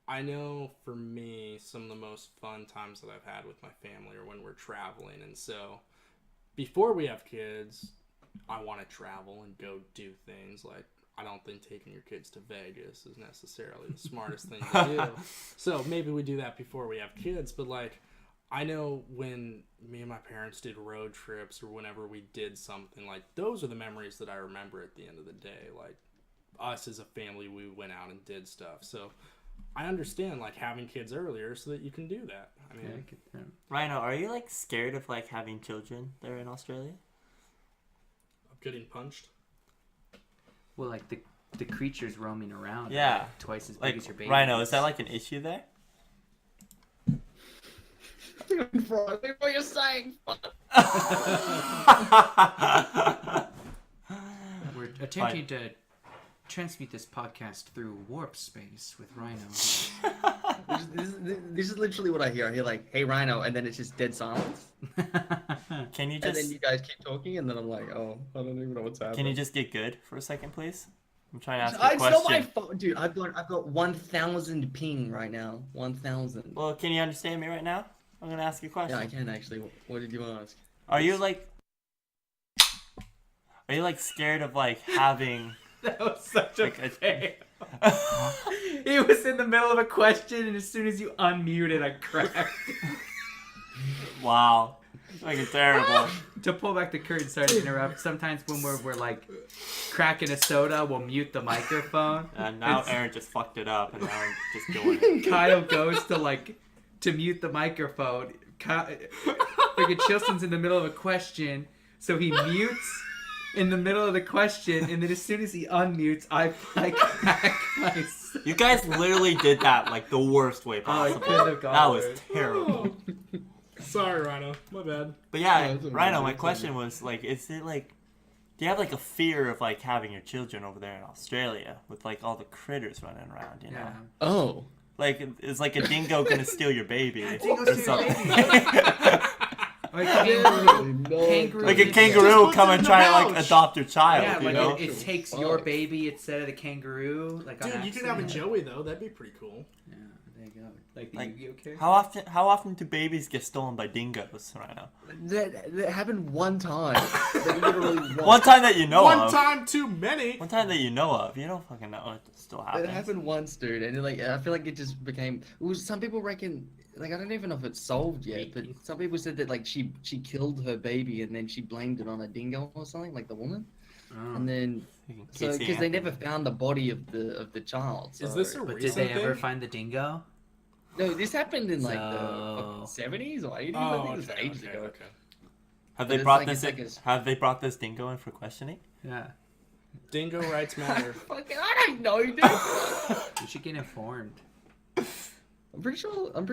I know for me, some of the most fun times that I've had with my family are when we're traveling. And so before we have kids, I want to travel and go do things. Like, I don't think taking your kids to Vegas is necessarily the smartest thing to do. So maybe we do that before we have kids. But like, I know when me and my parents did road trips or whenever we did something, like those are the memories that I remember at the end of the day. Like us as a family, we went out and did stuff. So I understand like having kids earlier so that you can do that. I mean, Yeah, I get that. Rhino, are you like scared of like having children there in Australia? of getting punched. Well, like the creatures roaming around. Yeah. Are like twice as big Like as your baby. Rhino, is that like an issue there? Bro, what you're saying? We're attempting to transmute this podcast through warp space with Rhino. This is literally what I hear. I hear like, "Hey, Rhino," and then it's just dead silence. Can you And then just you guys keep talking, and then I'm like, "Oh, I don't even know what's happening." can you just get good for a second, please? I'm trying to ask you Oh, a it's not my question. fault, dude. I've got 1,000 ping right now. 1,000. Well, can you understand me right now? I'm gonna ask you a question. Yeah, I can actually. What did you ask? Are you like scared of like having That was such a like a fail. He was in the middle of a question, and as soon as you unmuted, I cracked. wow, like it's terrible. To pull back the curtain, sorry to interrupt. Sometimes when we're like cracking a soda, we'll mute the microphone. And now It's- Aaron just fucked it up, and now I'm just doing it. Kyle goes to mute the microphone. Freaking Chilson's in the middle of a question, so he mutes in the middle of the question, and then as soon as he unmutes, I crack myself. You guys literally did that like the worst way Oh, it possible. couldn't have gone That was worse. terrible. Sorry, Rhino. My bad. But yeah, Yeah, it's okay, Rhino, my it's question was like, is it like, do you have like a fear of like having your children over there in Australia with like all the critters running around? You know, Yeah. Oh. like is like a dingo gonna steal your baby? dingo or steal your something? Like, Kangaroo. Like a Just kangaroo puts come it and in the try to like pouch. adopt your child. Yeah, you like know? it takes your baby instead of the kangaroo. Like on Dude, you can have a accident. Joey though. That'd be pretty cool. Yeah, there you go. Like the Like, Yu-Gi-Oh character. How often do babies get stolen by dingoes, Rhino? That happened one time. That literally One time that you know One of. time too many. One time that you know of. You don't fucking know it still It happens. happened once, dude, and like I feel like it just became. Some people reckon, like I don't even know if it's solved yet, but some people said that like she killed her baby and then she blamed it on a dingo or something, like the woman, Oh. and then so Casey because they Anthony. never found the body of the child. So. Is this a But did recent they ever thing? find the dingo? No, this happened in like So- the 70s or 80s. I Oh, think it was okay, ages okay, ago. okay. Have But they it's brought like- this? it's like Have they brought this dingo in for questioning? Yeah. Dingo rights matter. Fucking, I don't know, dude. You should get informed. I'm pretty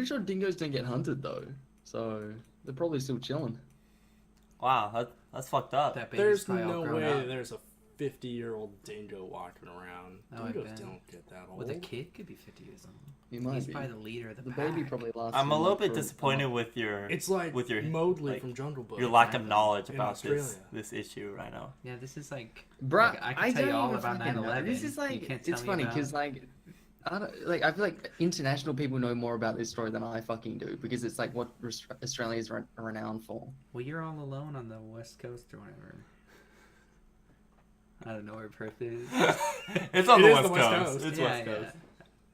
sure dingoes don't get hunted though, so they're probably still chilling. Wow, that's fucked up. That baby's There's probably all no grown way up. there's a 50-year-old dingo walking around. Oh, I Dingoes bet. don't get that old. Well, the kid could be 50 years old. He might He's be. probably the leader of the The pack. baby probably lasts. I'm a little like, bit for disappointed with your It's like with your Mowgli like, from Jungle Book. your lack of Exactly. knowledge In about this Australia. issue right now. Yeah, this is like... Bruh, like, I can tell you don't all even about fucking know. 9/11. This is You like, can't tell it's me funny about- because like, I don't like. I feel like international people know more about this story than I fucking do because it's like what Australia is renowned for. Well, you're all alone on the West Coast or whatever. I don't know where Perth is. It's on It the is West the West Coast. Coast. It's Yeah, West yeah. Coast.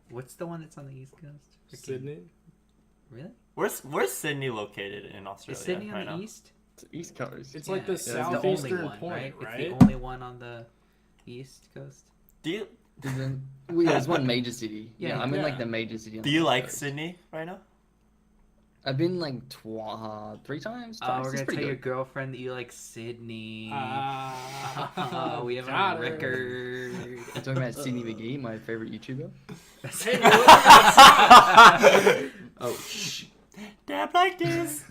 What's the one that's on the East Coast? Freaking- Sydney. Really? Where's Sydney located in Is Australia? Sydney right on the now? East? It's East Coast. It's like the it's the southeastern only one, point, right? right? It's the only one on the East Coast. Do you And then Well, yeah, there's one major city. Yeah, Yeah, I'm in like yeah. the major city. on Do the you West like Coast. Sydney right now? I've been like 3 times. Oh, Twice. we're It's gonna pretty tell your good. girlfriend that you like Sydney. Ah, We have it got on her. record. I'm talking about Sydney McGee, my favorite YouTuber. Oh, shh. Dab like this.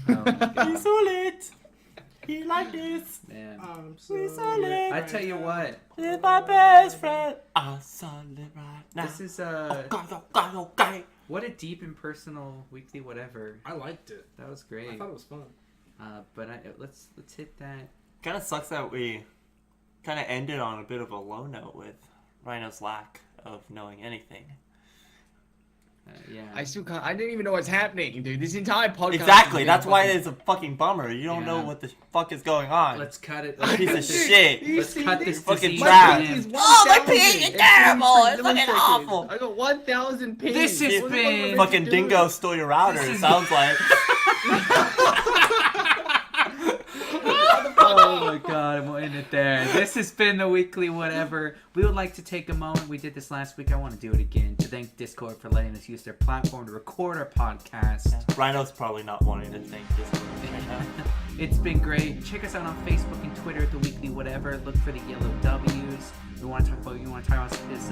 Oh, my God. He's so lit. He like this. Man. I'm We so saw it. I tell you what, He's my best friend. I saw it right now. this is Okay. what a deep and personal weekly whatever. I liked it. That was I great. thought it was fun. But let's hit that. Kind of sucks that we kind of ended on a bit of a low note with Rhino's lack of knowing anything. Yeah. I still can't. I didn't even know what's happening, dude. This entire podcast. Exactly. has That's been why fucking- it's a fucking bummer. You don't know Yeah. what the fuck is going on. Let's cut it. Piece of Let's shit. You Let's see cut this? this Fucking disease trash. in. Is Oh, my 1,000 ping is in terrible. 10 It's fucking seconds. awful. I got 1,000 pings. This has What been- am I meant Fucking to do? dingo stole your router. It sounds like. Oh my god, I'm ending it there. This has been the weekly whatever. We would like to take a moment. We did this last week. I want to do it again to thank Discord for letting us use their platform to record our podcast. Rhino's probably not wanting to think this right now. It's been great. Check us out on Facebook and Twitter at the weekly whatever. Look for the yellow W's. We want to talk about. You want to talk about this?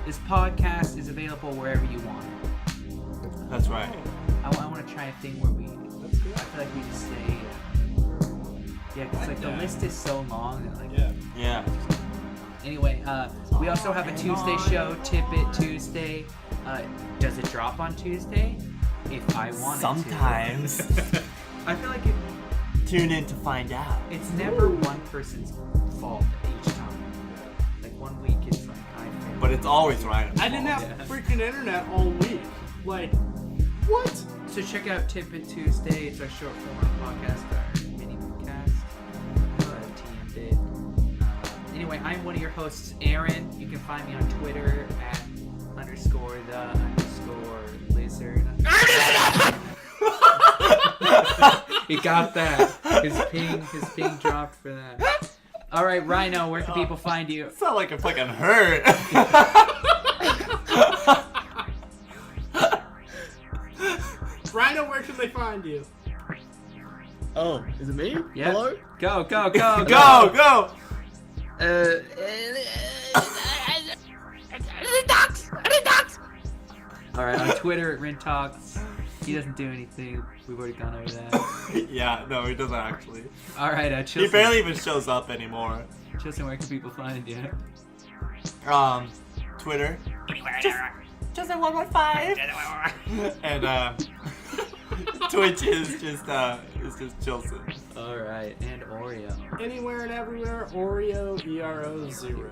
This podcast is available wherever you want it. That's right. I want to try a thing where we. That's good. I feel like we just say. Yeah, because like the Yeah. list is so long. That, like, Yeah. Yeah. Anyway, we also have a Tuesday show, Tidbit Tuesday. Does it drop on Tuesday? If I want Sometimes. it to. I feel like Tune in to find out. it's never one person's fault each time. Like one week it's like I failed. But it's always Rhino's I didn't fault. have Yeah. freaking internet all week. Like, what? So check out Tidbit Tuesday. It's our short form podcast, our mini cast. TM bit. Anyway, I'm one of your hosts, Aaron. You can find me on Twitter at _the_lizard. He got that. His ping dropped for that. All right, Rhino, where can people find you? It's not like I'm fucking hurt. Rhino, where can they find you? Oh, is it me? Yeah. Hello? Go. Go, go. All right, on Twitter at Rintalks. He doesn't do anything. We've already gone over that. Yeah, no, he doesn't actually. All right, He Chilson. barely even shows up anymore. Chilson, where can people find you? Twitter. Just at 115. And Twitch is just Chilson. All right, and Oreo. Anywhere and everywhere, Oreo, ERO0.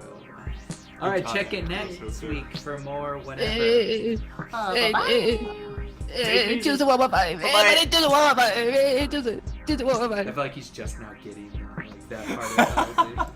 All right, God, check it that's next so good. week for more whatever. Choose one more five. Choose one more five. Choose one more I five. feel like he's just now getting like that part of the conversation.